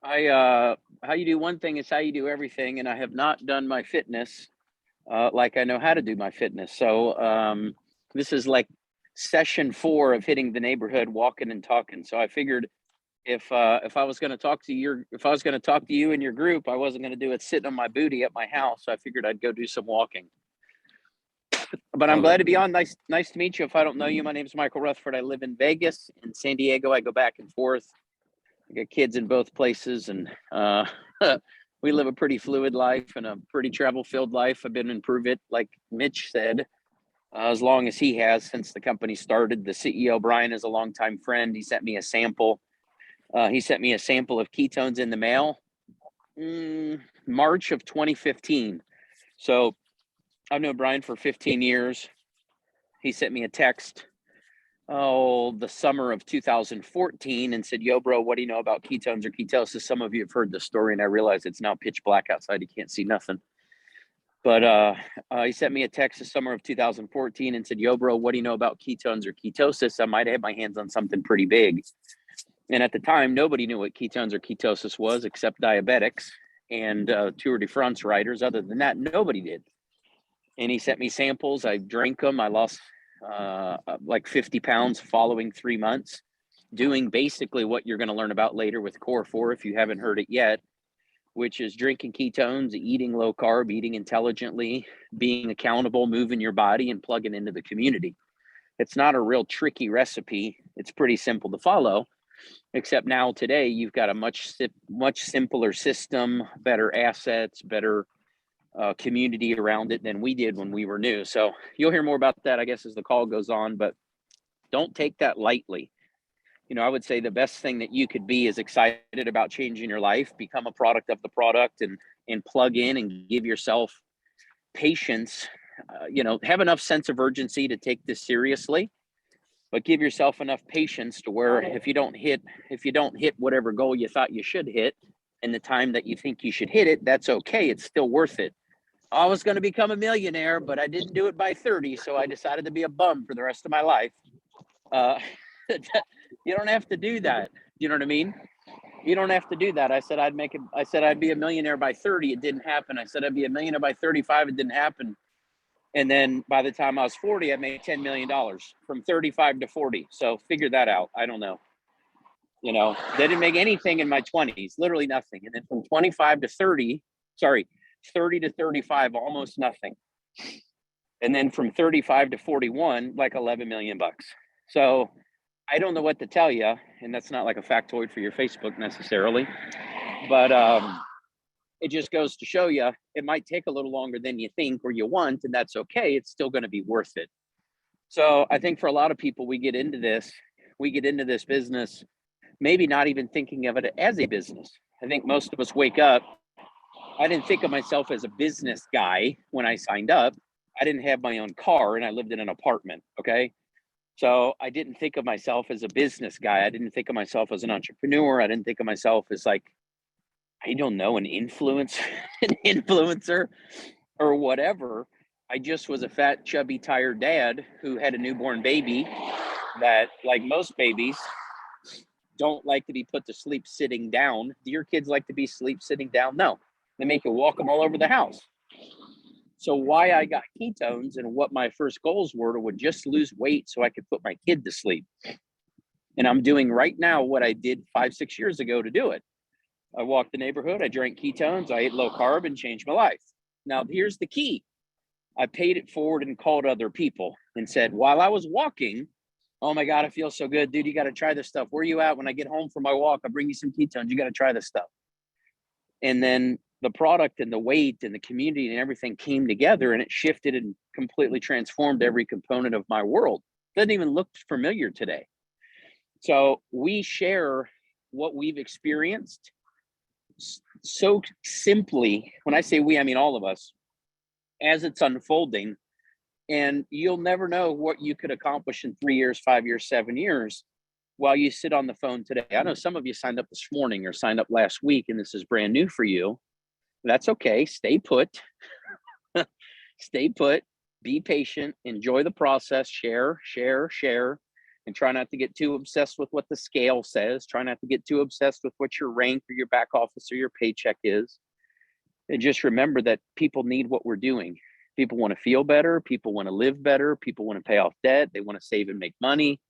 How you do one thing is how you do everything, and I have not done my fitness like I know how to do my fitness. So this is like session 4 of hitting the neighborhood, walking and talking. So I figured if I was going to talk to you and your group, I wasn't going to do it sitting on my booty at my house. So I figured I'd go do some walking. But I'm glad to be on. Nice to meet you. If I don't know you, my name is Michael Rutherford. I live in Vegas. In San Diego, I go back and forth. I got kids in both places, and we live a pretty fluid life and a pretty travel-filled life. I've been in Pruvit, like Mitch said, as long as he has since the company started. The CEO, Brian, is a longtime friend. He sent me a sample. Of ketones in the mail, March of 2015. So I've known Brian for 15 years. He sent me a text, the summer of 2014 and said, yo, bro, what do you know about ketones or ketosis? Some of you have heard the story, and I realize it's now pitch black outside. You can't see nothing. But he sent me a text the summer of 2014 and said, yo, bro, what do you know about ketones or ketosis? I might have my hands on something pretty big. And at the time, nobody knew what ketones or ketosis was except diabetics and Tour de France riders. Other than that, nobody did. And he sent me samples. I drank them. I lost like 50 pounds following 3 months, doing basically what you're going to learn about later with Core 4 if you haven't heard it yet, which is drinking ketones, eating low carb, eating intelligently, being accountable, moving your body, and plugging into the community. It's not a real tricky recipe. It's pretty simple to follow, except now today you've got a much simpler system, better assets, better community around it than we did when we were new. So you'll hear more about that, I guess, as the call goes on, but don't take that lightly. I would say the best thing that you could be is excited about changing your life, become a product of the product, and plug in and give yourself patience. Have enough sense of urgency to take this seriously, but give yourself enough patience to where if you don't hit whatever goal you thought you should hit in the time that you think you should hit it, that's okay. It's still worth it. I was going to become a millionaire, but I didn't do it by 30. So I decided to be a bum for the rest of my life. You don't have to do that. You know what I mean? You don't have to do that. I said I'd be a millionaire by 30. It didn't happen. I said I'd be a millionaire by 35. It didn't happen. And then by the time I was 40, I made $10 million from 35 to 40. So figure that out. I don't know. They didn't make anything in my 20s, literally nothing. And then from 25 to 30 to 35, almost nothing. And then from 35 to 41, like 11 million bucks. So I don't know what to tell you. And that's not like a factoid for your Facebook necessarily, but it just goes to show you, it might take a little longer than you think or you want, and that's okay. It's still going to be worth it. So I think for a lot of people, we get into this business, maybe not even thinking of it as a business. I think most of us wake up. I didn't think of myself as a business guy when I signed up. I didn't have my own car and I lived in an apartment. Okay. So I didn't think of myself as a business guy. I didn't think of myself as an entrepreneur. I didn't think of myself as like, I don't know, an influencer or whatever. I just was a fat, chubby, tired dad who had a newborn baby that, like most babies, don't like to be put to sleep sitting down. Do your kids like to be sleep sitting down? No, they make you walk them all over the house. So why I got ketones and what my first goals were would just lose weight so I could put my kid to sleep. And I'm doing right now what I did 5-6 years ago to do it. I walked the neighborhood, I drank ketones, I ate low carb and changed my life. Now, here's the key. I paid it forward and called other people and said, while I was walking, oh my God, I feel so good. Dude, you got to try this stuff. Where are you at? When I get home from my walk, I'll bring you some ketones. You got to try this stuff. And then the product and the weight and the community and everything came together and it shifted and completely transformed every component of my world. Doesn't even look familiar today. So we share what we've experienced so simply. When I say we, I mean all of us, as it's unfolding. And you'll never know what you could accomplish in 3 years, 5 years, 7 years while you sit on the phone today. I know some of you signed up this morning or signed up last week, and this is brand new for you. That's okay. Stay put. Stay put. Be patient. Enjoy the process. Share, and try not to get too obsessed with what the scale says. Try not to get too obsessed with what your rank or your back office or your paycheck is. And just remember that people need what we're doing. People want to feel better. People want to live better. People want to pay off debt. They want to save and make money.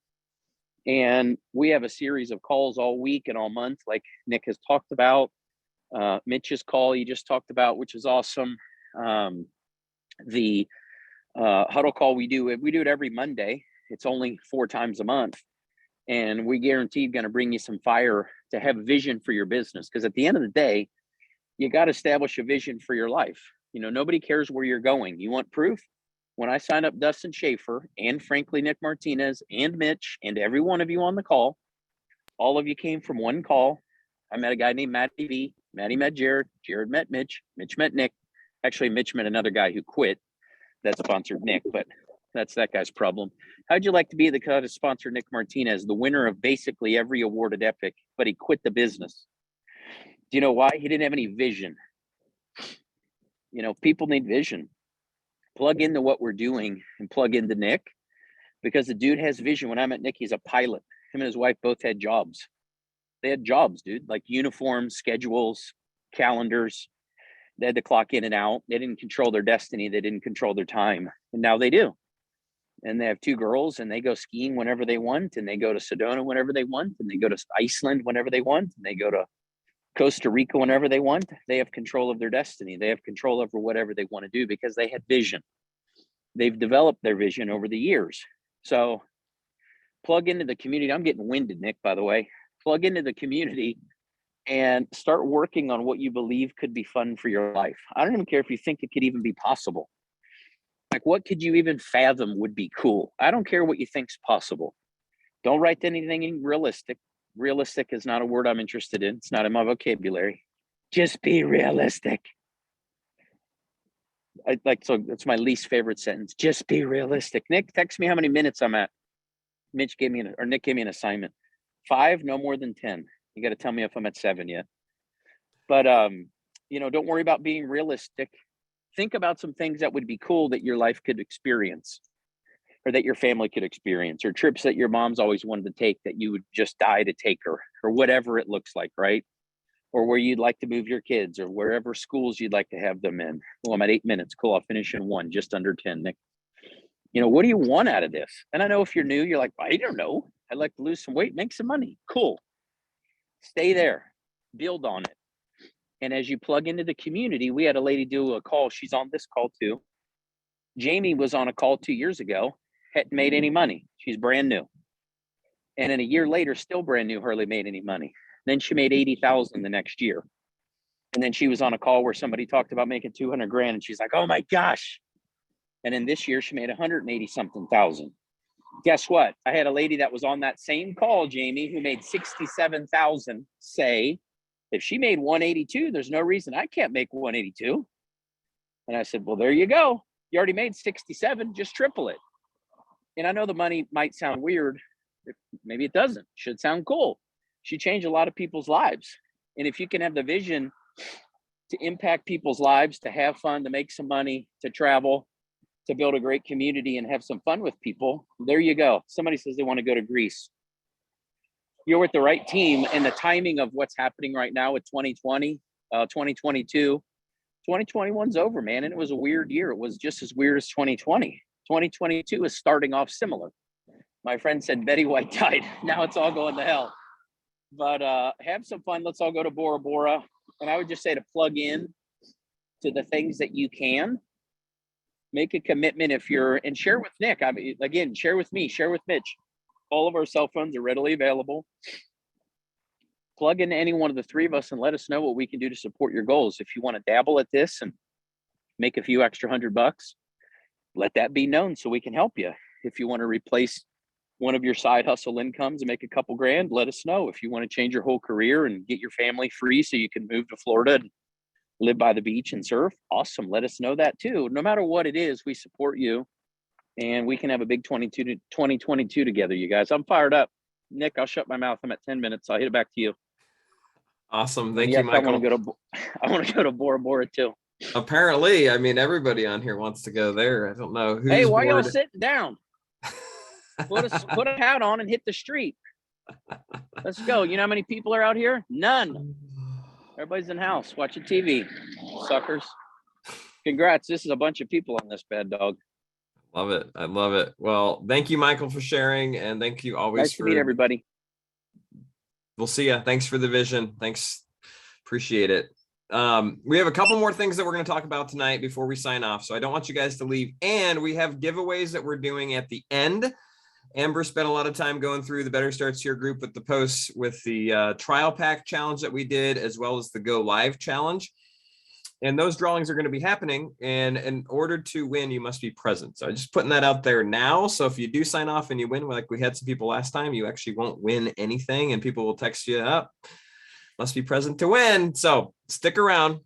And we have a series of calls all week and all month, like Nick has talked about. Mitch's call you just talked about, which is awesome. The huddle call we do it every Monday. It's only 4 times a month. And we guarantee going to bring you some fire to have vision for your business. Because at the end of the day, you got to establish a vision for your life. Nobody cares where you're going. You want proof? When I signed up Dustin Schaefer and frankly, Nick Martinez and Mitch and every one of you on the call, all of you came from one call. I met a guy named Matty V. Matty met Jared. Jared met Mitch. Mitch met Nick. Actually, Mitch met another guy who quit that sponsored Nick, but that's that guy's problem. How'd you like to be the guy to sponsor Nick Martinez, the winner of basically every award at Epic, but he quit the business? Do you know why? He didn't have any vision. People need vision. Plug into what we're doing and plug into Nick, because the dude has vision. When I met Nick, he's a pilot. Him and his wife both had jobs. They had jobs, dude, like uniforms, schedules, calendars. They had to clock in and out. They didn't control their destiny. They didn't control their time. And now they do. and they have 2 girls, and they go skiing whenever they want, and they go to Sedona whenever they want, and they go to Iceland whenever they want, and they go to Costa Rica whenever they want. They have control of their destiny. They have control over whatever they want to do because they had vision. They've developed their vision over the years. So plug into the community. I'm getting winded, Nick, by the way. Plug into the community and start working on what you believe could be fun for your life. I don't even care if you think it could even be possible. Like, what could you even fathom would be cool? I don't care what you think's possible. Don't write anything realistic. Realistic is not a word I'm interested in. It's not in my vocabulary. Just be realistic. So that's my least favorite sentence. Just be realistic. Nick, text me how many minutes I'm at. Nick gave me an assignment. 5, no more than 10. You got to tell me if I'm at 7 yet. But don't worry about being realistic. Think about some things that would be cool that your life could experience, or that your family could experience, or trips that your mom's always wanted to take that you would just die to take her, or whatever it looks like, right? Or where you'd like to move your kids, or wherever schools you'd like to have them in. Well, I'm at 8 minutes. Cool. I'll finish in 1, just under 10, Nick. What do you want out of this? And I know if you're new, you're like, I don't know. I'd like to lose some weight, make some money. Cool. Stay there, build on it. And as you plug into the community, we had a lady do a call. She's on this call too. Jamie was on a call 2 years ago, hadn't made any money. She's brand new. And then a year later, still brand new, hardly made any money. Then she made 80,000 the next year. And then she was on a call where somebody talked about making 200 grand. And she's like, oh my gosh. And then this year she made 180 something thousand. Guess what? I had a lady that was on that same call, Jamie, who made 67,000 say, if she made 182, there's no reason I can't make 182. And I said, well, there you go. You already made 67, just triple it. And I know the money might sound weird. Maybe it doesn't. Should sound cool. Should change a lot of people's lives. And if you can have the vision to impact people's lives, to have fun, to make some money, to travel, to build a great community and have some fun with people, there you go. Somebody says they want to go to Greece. You're with the right team, and the timing of what's happening right now with 2020, 2022, 2021's over, man. And it was a weird year. It was just as weird as 2020. 2022 is starting off similar. My friend said Betty White died. Now it's all going to hell. But have some fun. Let's all go to Bora Bora. And I would just say to plug in to the things that you can. Make a commitment and share with Nick. I mean, again, share with me, share with Mitch. All of our cell phones are readily available. Plug into any one of the 3 of us and let us know what we can do to support your goals. If you want to dabble at this and make a few extra $100, let that be known so we can help you. If you want to replace one of your side hustle incomes and make a couple grand, let us know. If you want to change your whole career and get your family free so you can move to Florida and live by the beach and surf, awesome. Let us know that too. No matter what it is, we support you, and we can have a big 2022 together, you guys. I'm fired up. Nick, I'll shut my mouth. I'm at 10 minutes. I'll hit it back to you. Awesome. Thank you, Michael. I want to go to Bora Bora too. Apparently, I mean, everybody on here wants to go there. I don't know who's Hey, why y'all bored. sitting down? Put a hat on and hit the street. Let's go. You know how many people are out here? None. Everybody's in the house watching TV. Suckers. Congrats. This is a bunch of people on this bad dog. Love it. I love it. Well, thank you, Michael, for sharing. And thank you always Nice to meet everybody. We'll see you. Thanks for the vision. Thanks. Appreciate it. We have a couple more things that we're going to talk about tonight before we sign off. So I don't want you guys to leave. And we have giveaways that we're doing at the end. Amber spent a lot of time going through the Better Starts Here group with the posts with the trial pack challenge that we did, as well as the Go Live challenge. And those drawings are going to be happening. And in order to win, you must be present. So I'm just putting that out there now. So if you do sign off and you win, like we had some people last time, you actually won't win anything. And people will text you up. Must be present to win. So stick around.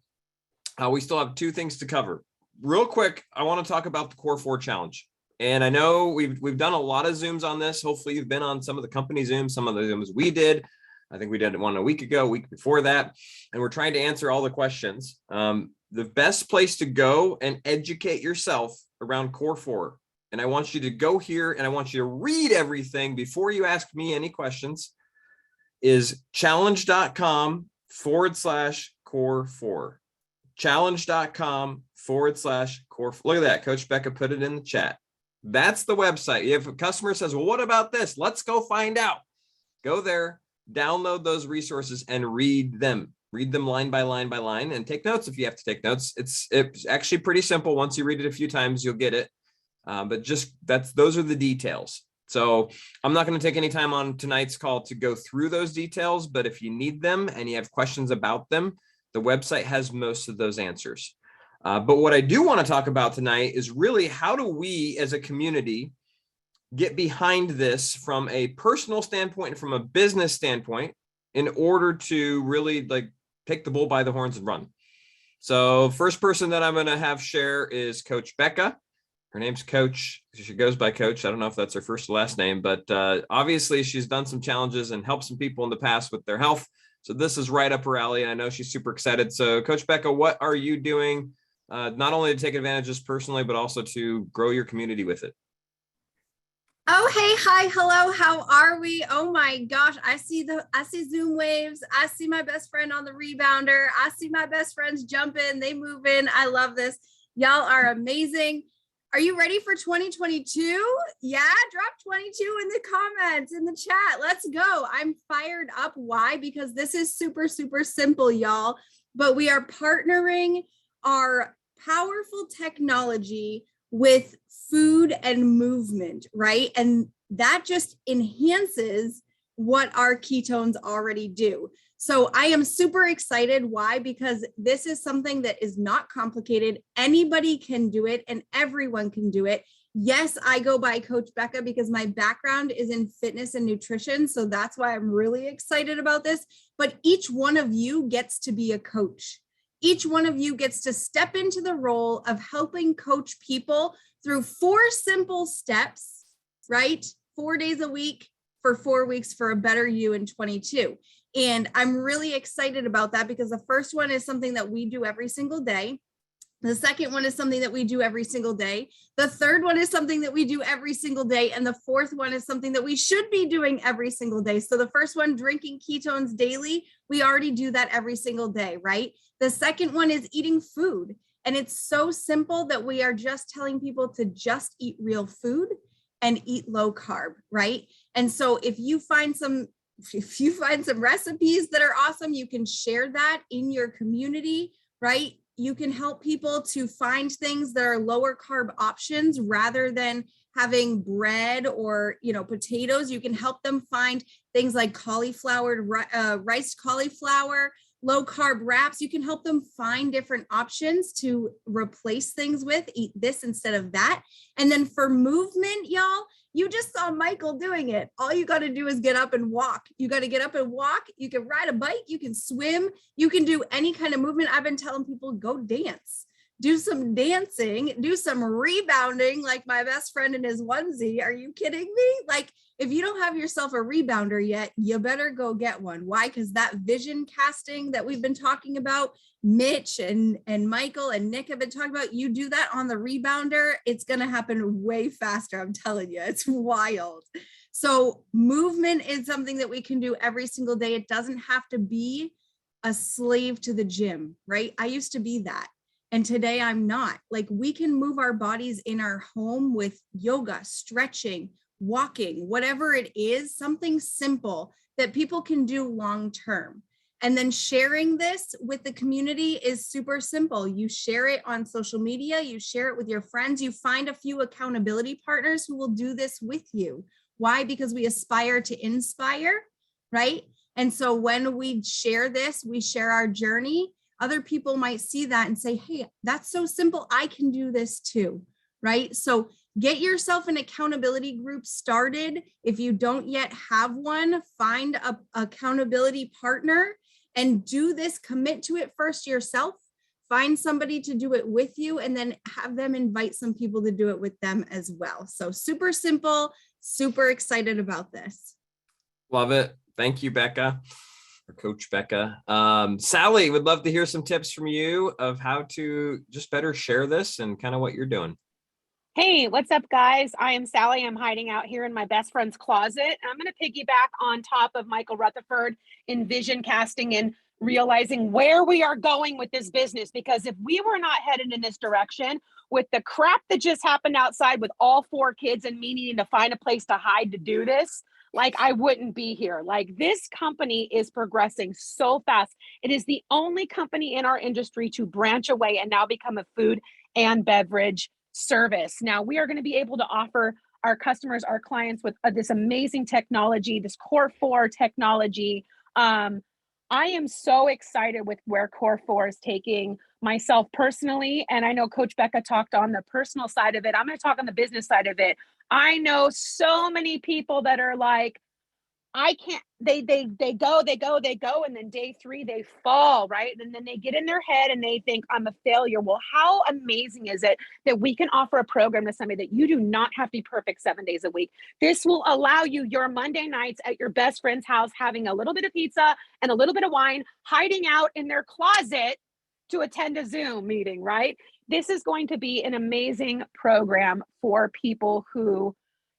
We still have 2 things to cover. Real quick, I want to talk about the Core 4 challenge. And I know we've done a lot of Zooms on this. Hopefully you've been on some of the company Zooms, some of the Zooms we did. I think we did one a week ago, a week before that. And we're trying to answer all the questions. The best place to go and educate yourself around Core 4. And I want you to go here and I want you to read everything before you ask me any questions, is challenge.com/Core 4. Challenge.com/Core. Look at that. Coach Becca put it in the chat. That's the website. If a customer says, well, what about this? Let's go find out. Go there, download those resources and read them. Read them line by line by line and take notes if you have to take notes. It's actually pretty simple. Once you read it a few times, you'll get it. But just those are the details. So I'm not going to take any time on tonight's call to go through those details, but if you need them and you have questions about them, the website has most of those answers. But what I do want to talk about tonight is really how do we as a community get behind this from a personal standpoint and from a business standpoint in order to really like take the bull by the horns and run. So first person that I'm going to have share is Coach Becca. Her name's Coach. She goes by Coach. I don't know if that's her first or last name, but obviously she's done some challenges and helped some people in the past with their health. So this is right up her alley. And I know she's super excited. So Coach Becca, what are you doing not only to take advantage of this personally, but also to grow your community with it? Oh, hey, hi, hello, how are we? Oh my gosh, I see Zoom waves. I see my best friend on the rebounder. I see my best friends jump in, they move in. I love this. Y'all are amazing. Are you ready for 2022? Yeah, drop 22 in the comments, in the chat. Let's go. I'm fired up. Why? Because this is super, super simple, y'all. But we are partnering our powerful technology with food and movement, right? And that just enhances what our ketones already do. So I am super excited. Why? Because this is something that is not complicated. Anybody can do it and everyone can do it. Yes, I go by Coach Becca because my background is in fitness and nutrition. So that's why I'm really excited about this. But each one of you gets to be a coach. Each one of you gets to step into the role of helping coach people through 4 simple steps, right? 4 days a week for 4 weeks for a better you in 22. And I'm really excited about that because the first one is something that we do every single day. The second one is something that we do every single day. The third one is something that we do every single day. And the fourth one is something that we should be doing every single day. So the first one, drinking ketones daily, we already do that every single day, right? The second one is eating food. And it's so simple that we are just telling people to just eat real food and eat low carb, right? And so if you find some recipes that are awesome, you can share that in your community, right? You can help people to find things that are lower carb options rather than having bread or, potatoes. You can help them find things like cauliflower, riced cauliflower, low carb wraps. You can help them find different options to replace things with, eat this instead of that. And then for movement, y'all, you just saw Michael doing it. All you got to do is get up and walk. You got to get up and walk. You can ride a bike. You can swim. You can do any kind of movement. I've been telling people, go dance, do some dancing, do some rebounding like my best friend in his onesie. Are you kidding me? Like, if you don't have yourself a rebounder yet, you better go get one. Why? Because that vision casting that we've been talking about, Mitch and Michael and Nick have been talking about, you do that on the rebounder, it's going to happen way faster. I'm telling you, it's wild. So movement is something that we can do every single day. It doesn't have to be a slave to the gym, right? I used to be that. And today I'm not. Like, we can move our bodies in our home with yoga, stretching, walking, whatever it is, something simple that people can do long-term. And then sharing this with the community is super simple. You share it on social media, you share it with your friends, you find a few accountability partners who will do this with you. Why? Because we aspire to inspire, right? And so when we share this, we share our journey, other people might see that and say, hey, that's so simple, I can do this too, right? So get yourself an accountability group started. If you don't yet have one, find a accountability partner and do this, commit to it first yourself, find somebody to do it with you, and then have them invite some people to do it with them as well. So super simple, super excited about this. Love it. Thank you, Becca, or Coach Becca. Sally, would love to hear some tips from you of how to just better share this and kind of what you're doing. Hey, what's up, guys? I am Sally. I'm hiding out here in my best friend's closet. I'm going to piggyback on top of Michael Rutherford in vision casting and realizing where we are going with this business. Because if we were not headed in this direction with the crap that just happened outside with all 4 kids and me needing to find a place to hide to do this, like I wouldn't be here. Like this company is progressing so fast. It is the only company in our industry to branch away and now become a food and beverage service. Now we are going to be able to offer our customers, our clients with this amazing technology, this Core 4 technology. I am so excited with where Core 4 is taking myself personally. And I know Coach Becca talked on the personal side of it. I'm going to talk on the business side of it. I know so many people that are like, I can't, they go, and then day 3, they fall, right? And then they get in their head and they think I'm a failure. Well, how amazing is it that we can offer a program to somebody that you do not have to be perfect 7 days a week? This will allow you your Monday nights at your best friend's house, having a little bit of pizza and a little bit of wine, hiding out in their closet to attend a Zoom meeting, right? This is going to be an amazing program for people who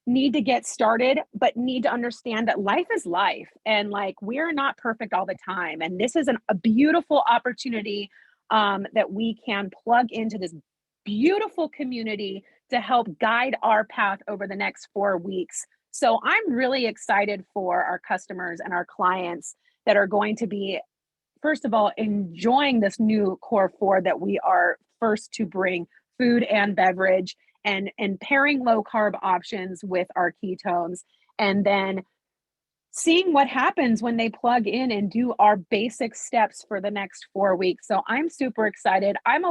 need to get started, but need to understand that life is life. And like, we're not perfect all the time. And this is a beautiful opportunity that we can plug into this beautiful community to help guide our path over the next 4 weeks. So I'm really excited for our customers and our clients that are going to be, first of all, enjoying this new Core 4 that we are first to bring food and beverage, and pairing low carb options with our ketones, and then seeing what happens when they plug in and do our basic steps for the next 4 weeks. So I'm super excited. I'm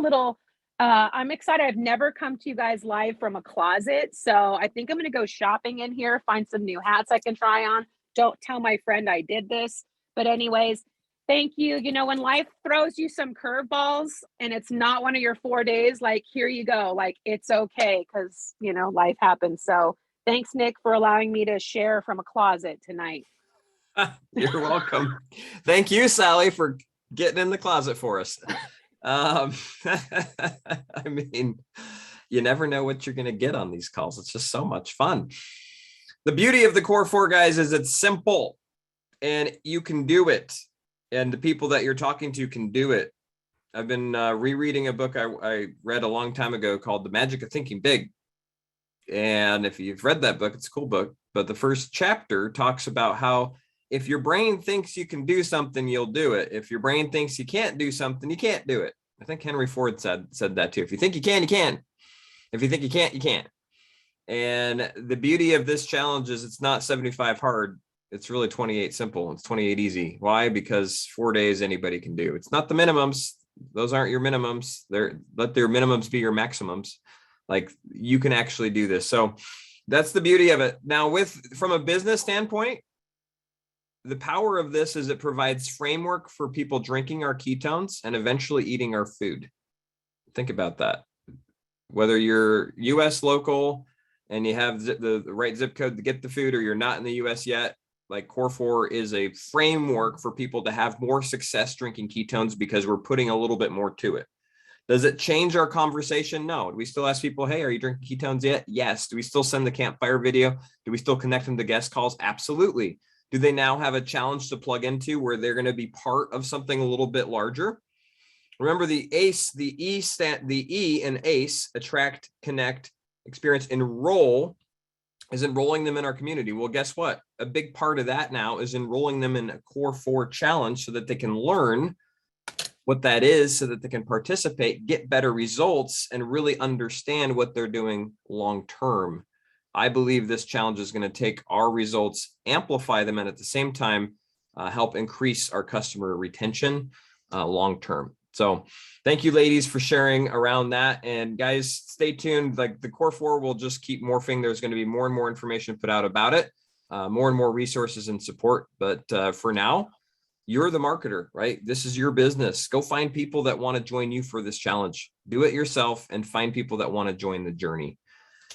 excited. I've never come to you guys live from a closet. So I think I'm going to go shopping in here, find some new hats I can try on. Don't tell my friend I did this. But anyways, thank you. You know, when life throws you some curveballs and it's not one of your 4 days, like, here you go. Like, it's okay, because, you know, life happens. So thanks, Nick, for allowing me to share from a closet tonight. You're welcome. Thank you, Sally, for getting in the closet for us. I mean, you never know what you're going to get on these calls. It's just so much fun. The beauty of the Core 4, guys, is it's simple and you can do it. And the people that you're talking to can do it. I've been rereading a book I read a long time ago called The Magic of Thinking Big. And if you've read that book, it's a cool book. But the first chapter talks about how if your brain thinks you can do something, you'll do it. If your brain thinks you can't do something, you can't do it. I think Henry Ford said that too. If you think you can, you can. If you think you can't, you can't. And the beauty of this challenge is it's not 75 hard. It's really 28 simple. It's 28 easy. Why? Because 4 days anybody can do. It's not the minimums. Those aren't your minimums. Let their minimums be your maximums. Like, you can actually do this. So that's the beauty of it. Now, from a business standpoint, the power of this is it provides framework for people drinking our ketones and eventually eating our food. Think about that. Whether you're US local and you have the right zip code to get the food, or you're not in the US yet, like, Core 4 is a framework for people to have more success drinking ketones because we're putting a little bit more to it. Does it change our conversation? No. Do we still ask people, hey, are you drinking ketones yet? Yes. Do we still send the campfire video? Do we still connect them to guest calls? Absolutely. Do they now have a challenge to plug into where they're going to be part of something a little bit larger? Remember, the E in ACE, attract, connect, experience, enroll, is enrolling them in our community. Well, guess what? A big part of that now is enrolling them in a Core 4 challenge so that they can learn what that is, so that they can participate, get better results, and really understand what they're doing long term. I believe this challenge is going to take our results, amplify them, and at the same time, help increase our customer retention long term. So thank you, ladies, for sharing around that. And guys, stay tuned. Like, the Core 4 will just keep morphing. There's going to be more and more information put out about it, more and more resources and support. But for now, you're the marketer, right? This is your business. Go find people that want to join you for this challenge. Do it yourself and find people that want to join the journey.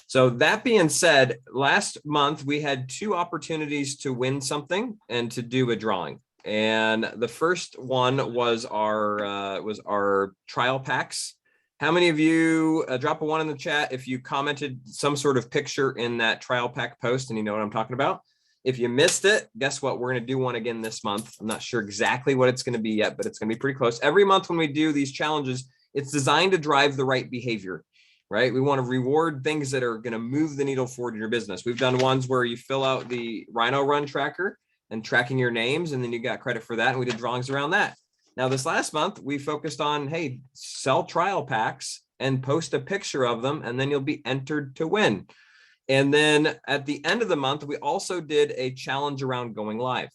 So that being said, last month we had 2 opportunities to win something and to do a drawing. And the first one was our trial packs. How many of you, drop a 1 in the chat if you commented some sort of picture in that trial pack post and you know what I'm talking about? If you missed it, guess what? We're going to do one again this month. I'm not sure exactly what it's going to be yet, but it's going to be pretty close. Every month when we do these challenges, it's designed to drive the right behavior, right? We want to reward things that are going to move the needle forward in your business. We've done ones where you fill out the Rhino Run tracker and tracking your names, and then you got credit for that. And we did drawings around that. Now, this last month, we focused on, hey, sell trial packs and post a picture of them, and then you'll be entered to win. And then at the end of the month, we also did a challenge around going live.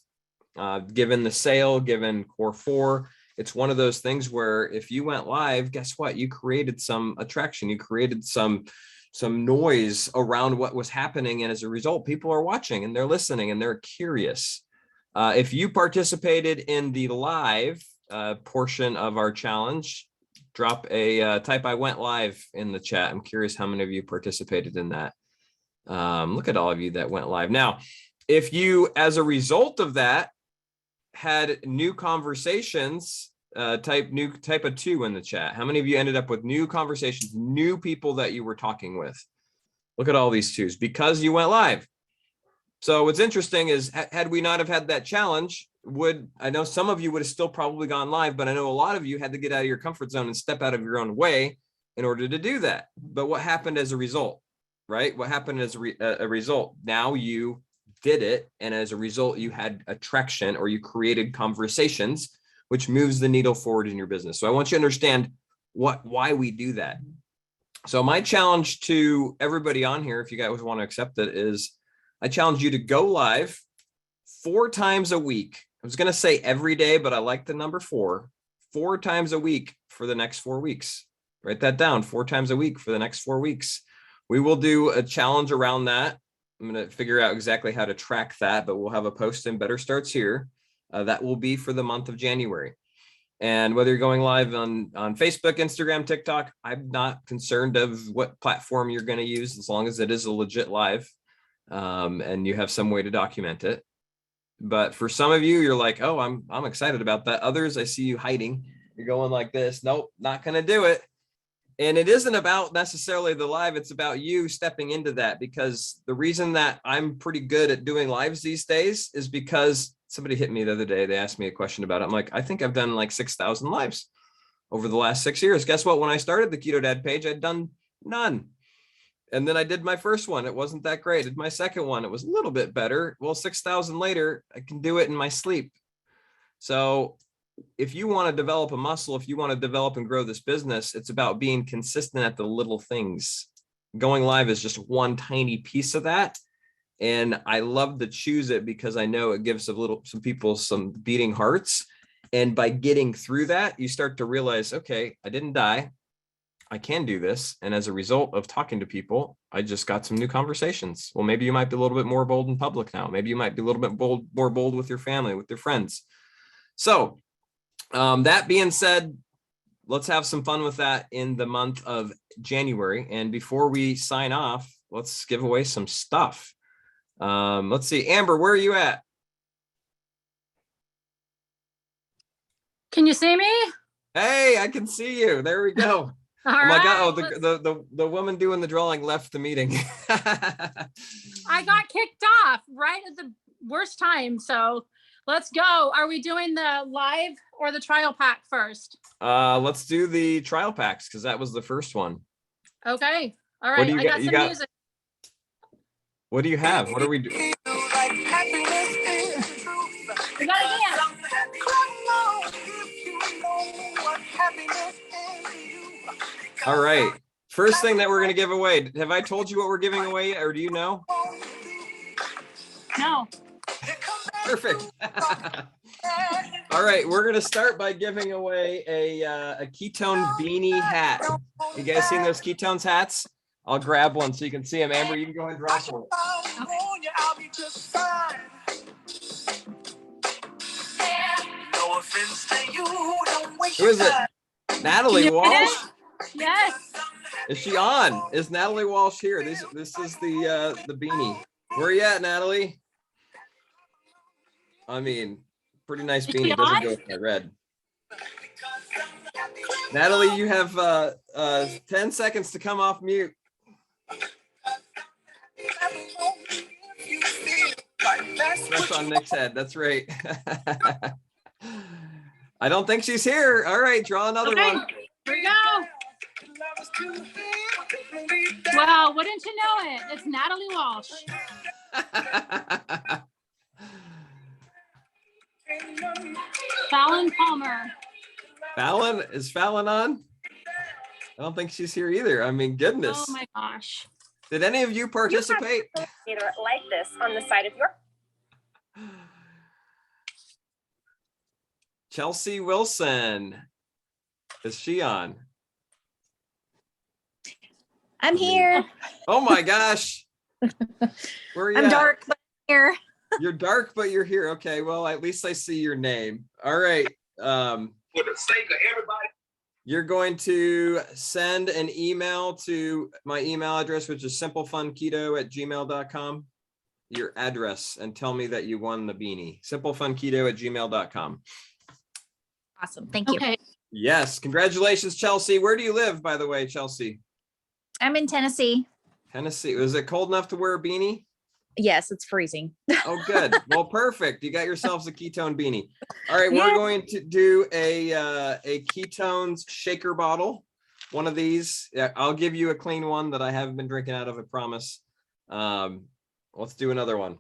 Given the sale, given Core 4, it's one of those things where if you went live, guess what? You created some attraction. You created some noise around what was happening. And as a result, people are watching and they're listening and they're curious. If you participated in the live portion of our challenge, drop a type I went live in the chat. I'm curious how many of you participated in that. Look at all of you that went live. Now, if you, as a result of that, had new conversations, type a 2 in the chat. How many of you ended up with new conversations, new people that you were talking with? Look at all these 2s because you went live. So what's interesting is, had we not have had that challenge, I know some of you would have still probably gone live, but I know a lot of you had to get out of your comfort zone and step out of your own way in order to do that. But what happened as a result? Right? What happened as a result? Now you did it. And as a result, you had attraction, or you created conversations, which moves the needle forward in your business. So I want you to understand why we do that. So my challenge to everybody on here, if you guys want to accept it, is I challenge you to go live 4 times a week. I was going to say every day, but I like the number 4 times a week for the next 4 weeks. Write that down, 4 times a week for the next 4 weeks. We will do a challenge around that. I'm going to figure out exactly how to track that, but we'll have a post in Better Starts Here. That will be for the month of January. And whether you're going live on Facebook, Instagram, TikTok, I'm not concerned of what platform you're going to use, as long as it is a legit live and you have some way to document it. But for some of you, you're like, oh, I'm excited about that. Others, I see you hiding. You're going like this. Nope, not going to do it. And it isn't about necessarily the live. It's about you stepping into that, because the reason that I'm pretty good at doing lives these days is because somebody hit me the other day. They asked me a question about it. I'm like, I think I've done like 6,000 lives over the last 6 years. Guess what? When I started the Keto Dad page, I'd done none. And then I did my first one. It wasn't that great. I did my second one. It was a little bit better. Well, 6,000 later, I can do it in my sleep. So if you want to develop a muscle, if you want to develop and grow this business, it's about being consistent at the little things. Going live is just one tiny piece of that. And I love to choose it because I know it gives some people some beating hearts. And by getting through that, you start to realize, okay, I didn't die. I can do this. And as a result of talking to people, I just got some new conversations. Well, maybe you might be a little bit more bold in public now. Maybe you might be a little bit more bold with your family, with your friends. So that being said, let's have some fun with that in the month of January. And before we sign off, let's give away some stuff. Let's see, Amber, where are you at? Can you see me? Hey, I can see you. There we go. All oh my right, God. Oh, the woman doing the drawing left the meeting. I got kicked off right at the worst time. So let's go. Are we doing the live or the trial pack first? Let's do the trial packs, because that was the first one. Okay. All right. I got some music. What do you have? What are we doing? We got to dance. All right. First thing that we're going to give away. Have I told you what we're giving away yet, or do you know? No. Perfect. All right. We're going to start by giving away a ketone beanie hat. You guys seen those ketones hats? I'll grab one so you can see them. Amber, you can go ahead and draw for it. Who is it? Natalie Walsh? Yes. Is she on? Is Natalie Walsh here? This is the beanie. Where are you at, Natalie? I mean, pretty nice beanie. Doesn't go with my red. Natalie, you have 10 seconds to come off mute. Fresh on Nick's head. That's right. I don't think she's here. All right, draw another one. Here we go. Well, wouldn't you know it? It's Natalie Walsh. Fallon Palmer. Fallon, is Fallon on? I don't think she's here either. I mean, goodness. Oh my gosh. Did any of you participate? Like this on the side of your. Chelsea Wilson. Is she on? I'm here. Oh my gosh. Where are you I'm at? dark, but I'm here. You're dark, but you're here. Okay, well, at least I see your name. All right. For the sake of everybody. You're going to send an email to my email address, which is simplefunketo@gmail.com. Your address, and tell me that you won the beanie. simplefunketo@gmail.com. Awesome. Thank you. Okay. Yes. Congratulations, Chelsea. Where do you live, by the way, Chelsea? I'm in Tennessee. Tennessee. Was it cold enough to wear a beanie? Yes, it's freezing. Oh, good. Well, perfect. You got yourselves a ketone beanie. All right, we're going to do a ketones shaker bottle. One of these. Yeah, I'll give you a clean one that I haven't been drinking out of, I promise. Let's do another one.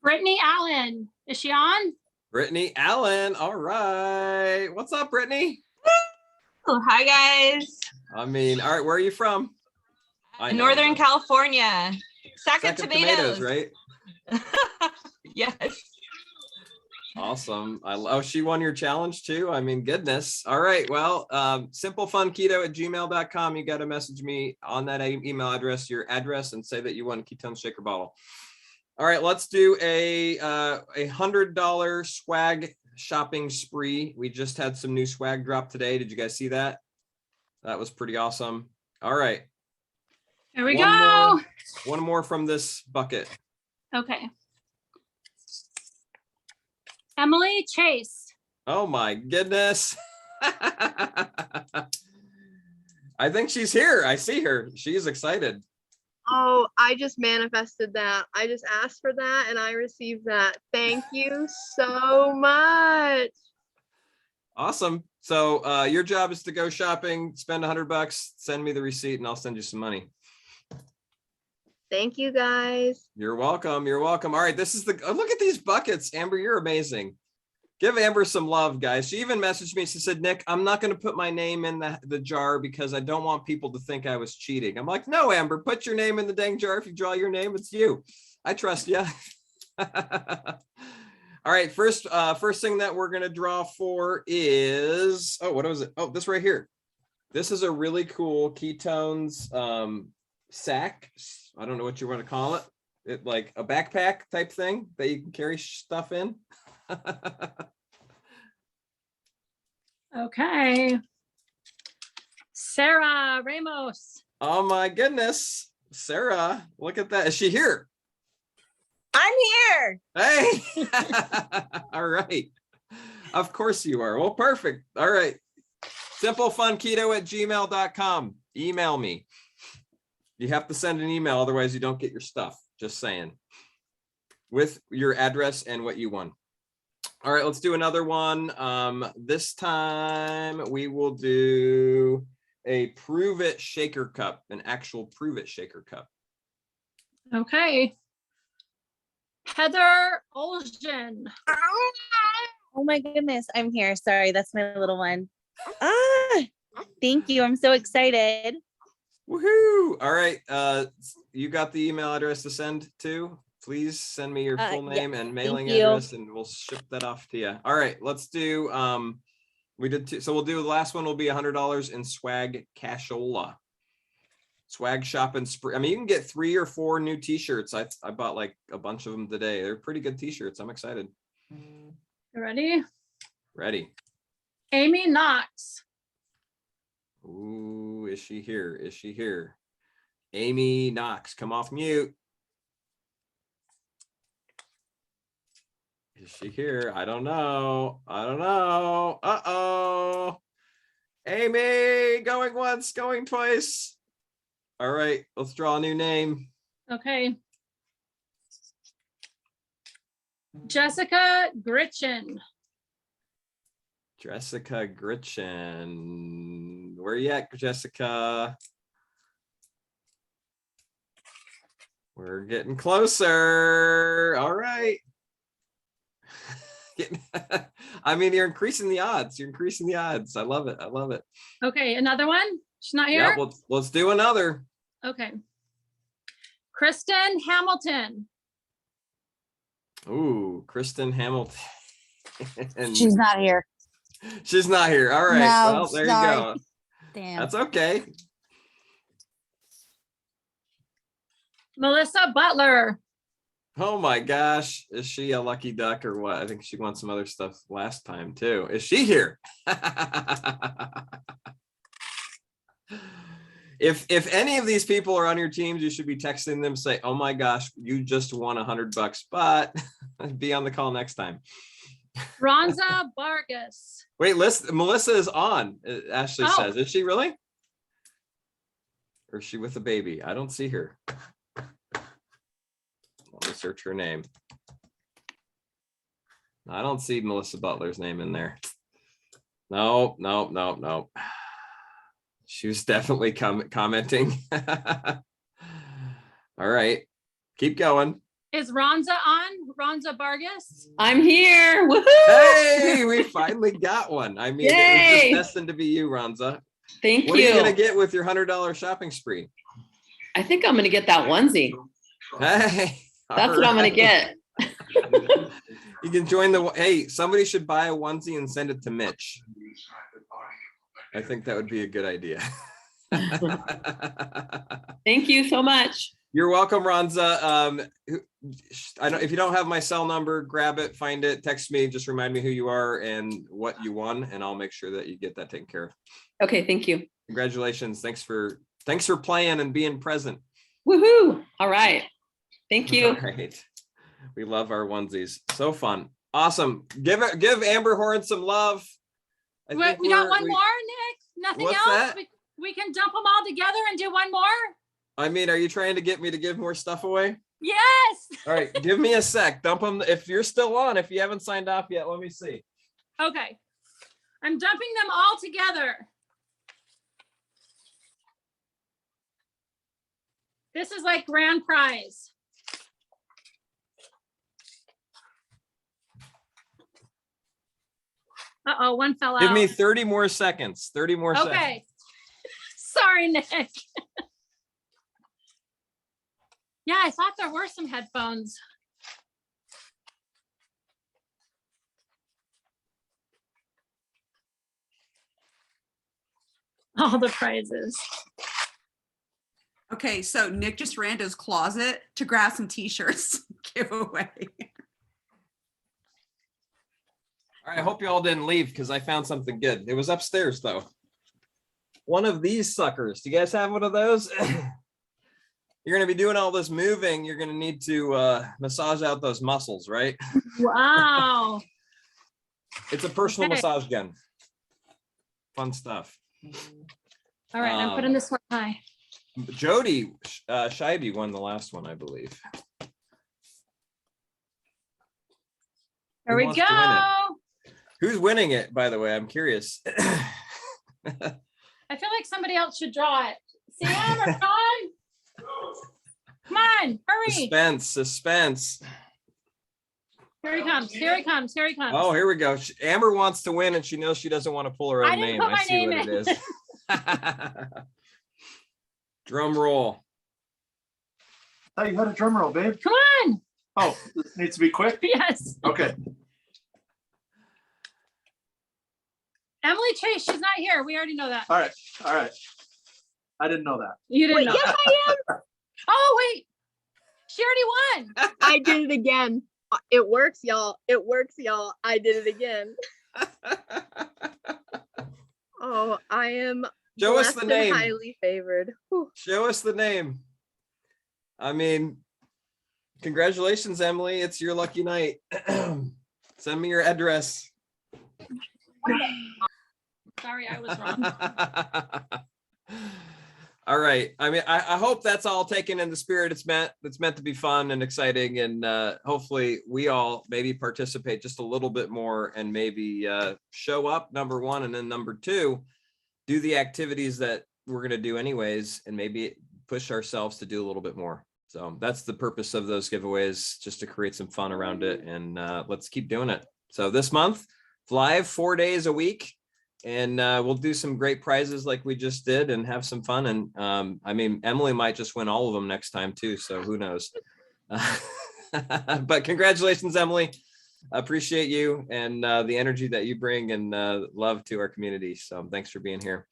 Brittany Allen. Is she on? Brittany Allen. All right. What's up, Brittany? Oh, hi, guys. I mean, all right, where are you from? I know. Northern California. Sack of tomatoes. Right? Yes. Awesome. Oh, she won your challenge too. I mean, goodness. All right. Well, simplefunketo@gmail.com. You got to message me on that email address, your address, and say that you won a ketone shaker bottle. All right, let's do a $100 swag shopping spree. We just had some new swag drop today. Did you guys see that? That was pretty awesome. All right. Here we go. One more from this bucket. Okay. Emily Chase. Oh my goodness. I think she's here. I see her. She's excited. Oh, I just manifested that. I just asked for that and I received that. Thank you so much. Awesome. So your job is to go shopping, spend $100, send me the receipt, and I'll send you some money. Thank you, guys. You're welcome. You're welcome. All right. This is look at these buckets. Amber, you're amazing. Give Amber some love, guys. She even messaged me. She said, Nick, I'm not going to put my name in the jar because I don't want people to think I was cheating. I'm like, no, Amber, put your name in the dang jar. If you draw your name, it's you. I trust you. All right. First thing that we're going to draw for is, oh, what was it? Oh, this right here. This is a really cool ketones sack. I don't know what you want to call it. It like a backpack type thing that you can carry stuff in. Okay. Sarah Ramos. Oh my goodness. Sarah, look at that. Is she here? I'm here. Hey. All right. Of course you are. Well, perfect. All right. simplefunketo@gmail.com. Email me. You have to send an email, otherwise you don't get your stuff. Just saying. With your address and what you won. All right, let's do another one. This time we will do a Pruvit shaker cup, an actual Pruvit shaker cup. Okay. Heather Olgen. Oh my goodness, I'm here. Sorry, that's my little one. Thank you. I'm so excited. Woohoo! All right, you got the email address to send to? Please send me your full name and mailing address, and we'll ship that off to you. All right, let's do. We did two, so we'll do the last one. Will be $100 in swag cashola. Swag shop and spree. I mean, you can get 3 or 4 new T-shirts. I bought like a bunch of them today. They're pretty good T-shirts. I'm excited. You ready? Ready. Amy Knox. Ooh, is she here? Is she here? Amy Knox, come off mute. Is she here? I don't know. I don't know. Uh-oh. Amy, going once, going twice. All right, let's draw a new name. Okay. Jessica Gritchen. Jessica Gritchen. Where you at, Jessica? We're getting closer. All right. I mean, you're increasing the odds. You're increasing the odds. I love it. I love it. Okay, another one. She's not Yeah, here. let's do another. Okay. Kristen Hamilton. Ooh, Kristen Hamilton. She's not here. She's not here. All right. No, Well, there sorry. you go. Damn. That's okay. Melissa Butler. Oh my gosh. Is she a lucky duck or what? I think she won some other stuff last time too. Is she here? If any of these people are on your teams, you should be texting them, say, oh my gosh, you just won $100, but be on the call next time. Ronza Vargas. Wait, Melissa is on, Ashley Oh. says. Is she really? Or is she with a baby? I don't see her. Let me search her name. I don't see Melissa Butler's name in there. No. She was definitely commenting. All right, keep going. Is Ronza on? Ronza Vargas? I'm here. Woohoo! Hey, we finally got one. I mean, it was Yay! just destined to be you, Ronza. Thank What you. are you gonna get with your $100 shopping spree? I think I'm gonna get that onesie. Hey, That's what I'm gonna alright. get. You can join the. Hey, somebody should buy a onesie and send it to Mitch. I think that would be a good idea. Thank you so much. You're welcome, Ronza. I don't. If you don't have my cell number, grab it, find it, text me. Just remind me who you are and what you won, and I'll make sure that you get that taken care of. Okay, thank you. Congratulations. Thanks for playing and being present. Woohoo! All right. Thank you. All right. We love our onesies. So fun. Awesome. Give Amber Horn some love. I Wait, think we got we're- one we- more, Nick? Nothing What's else? that? We can dump them all together and do one more? I mean, are you trying to get me to give more stuff away? Yes. All right, give me a sec. Dump them. If you're still on, if you haven't signed off yet, let me see. Okay. I'm dumping them all together. This is like grand prize. Uh-oh, one fell out. Give me 30 more seconds. 30 more seconds. Okay. Sorry, Nick. Yeah, I thought there were some headphones. All the prizes. Okay, so Nick just ran to his closet to grab some t-shirts giveaway. All right, I hope you all didn't leave because I found something good. It was upstairs though. One of these suckers. Do you guys have one of those? You're going to be doing all this moving. You're going to need to massage out those muscles, right? Wow. It's a personal Okay. massage gun. Fun stuff. All right, I'm putting this one high. Jody Scheibe won the last one, I believe. Here Who we wants to win it? go. Who's winning it, by the way? I'm curious. I feel like somebody else should draw it. Sam or John? Come on, hurry. Suspense. Here he comes. Here he comes. Here he comes. Oh, here we go. Amber wants to win and she knows she doesn't want to pull her I own didn't name. put I my see name what in. it is. Drum roll. Oh, you had a drum roll, babe. Come on. Oh, this needs to be quick? Yes. Okay. Emily Chase, she's not here. We already know that. All right. All right. I didn't know that. You didn't Wait, know. yes, I am. Oh, wait. She already won. I did it again. It works, y'all. It works, y'all. I did it again. Oh, I am Show us blessed the and name. highly favored. Whew. Show us the name. I mean, congratulations, Emily. It's your lucky night. Send me your address. Sorry, I was wrong. All right. I mean, I hope that's all taken in the spirit it's meant. It's meant to be fun and exciting. And hopefully we all maybe participate just a little bit more and maybe show up, number one. And then number two, do the activities that we're going to do anyways, and maybe push ourselves to do a little bit more. So that's the purpose of those giveaways, just to create some fun around it. And let's keep doing it. So this month, live 4 days a week. And we'll do some great prizes like we just did and have some fun. And I mean, Emily might just win all of them next time too. So who knows? But congratulations, Emily. Appreciate you and the energy that you bring and love to our community. So thanks for being here.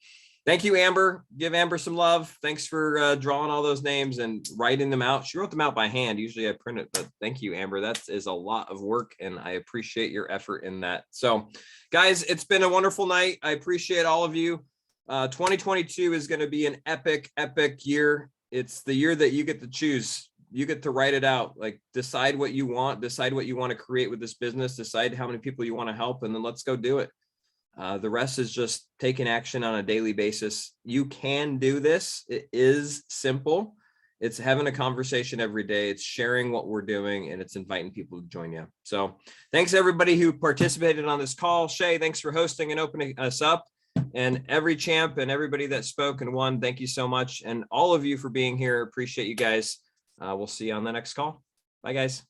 Thank you, Amber. Give Amber some love. Thanks for drawing all those names and writing them out. She wrote them out by hand. Usually I print it, but thank you, Amber. That is a lot of work and I appreciate your effort in that. So guys, it's been a wonderful night. I appreciate all of you. 2022 is going to be an epic year. It's the year that you get to choose. You get to write it out, like decide what you want to create with this business, decide how many people you want to help, and then let's go do it. The rest is just taking action on a daily basis. You can do this. It is simple. It's having a conversation every day. It's sharing what we're doing, and it's inviting people to join you. So thanks everybody who participated on this call. Shay, thanks for hosting and opening us up. And every champ and everybody that spoke and won, thank you so much. And all of you for being here. Appreciate you guys. We'll see you on the next call. Bye, guys.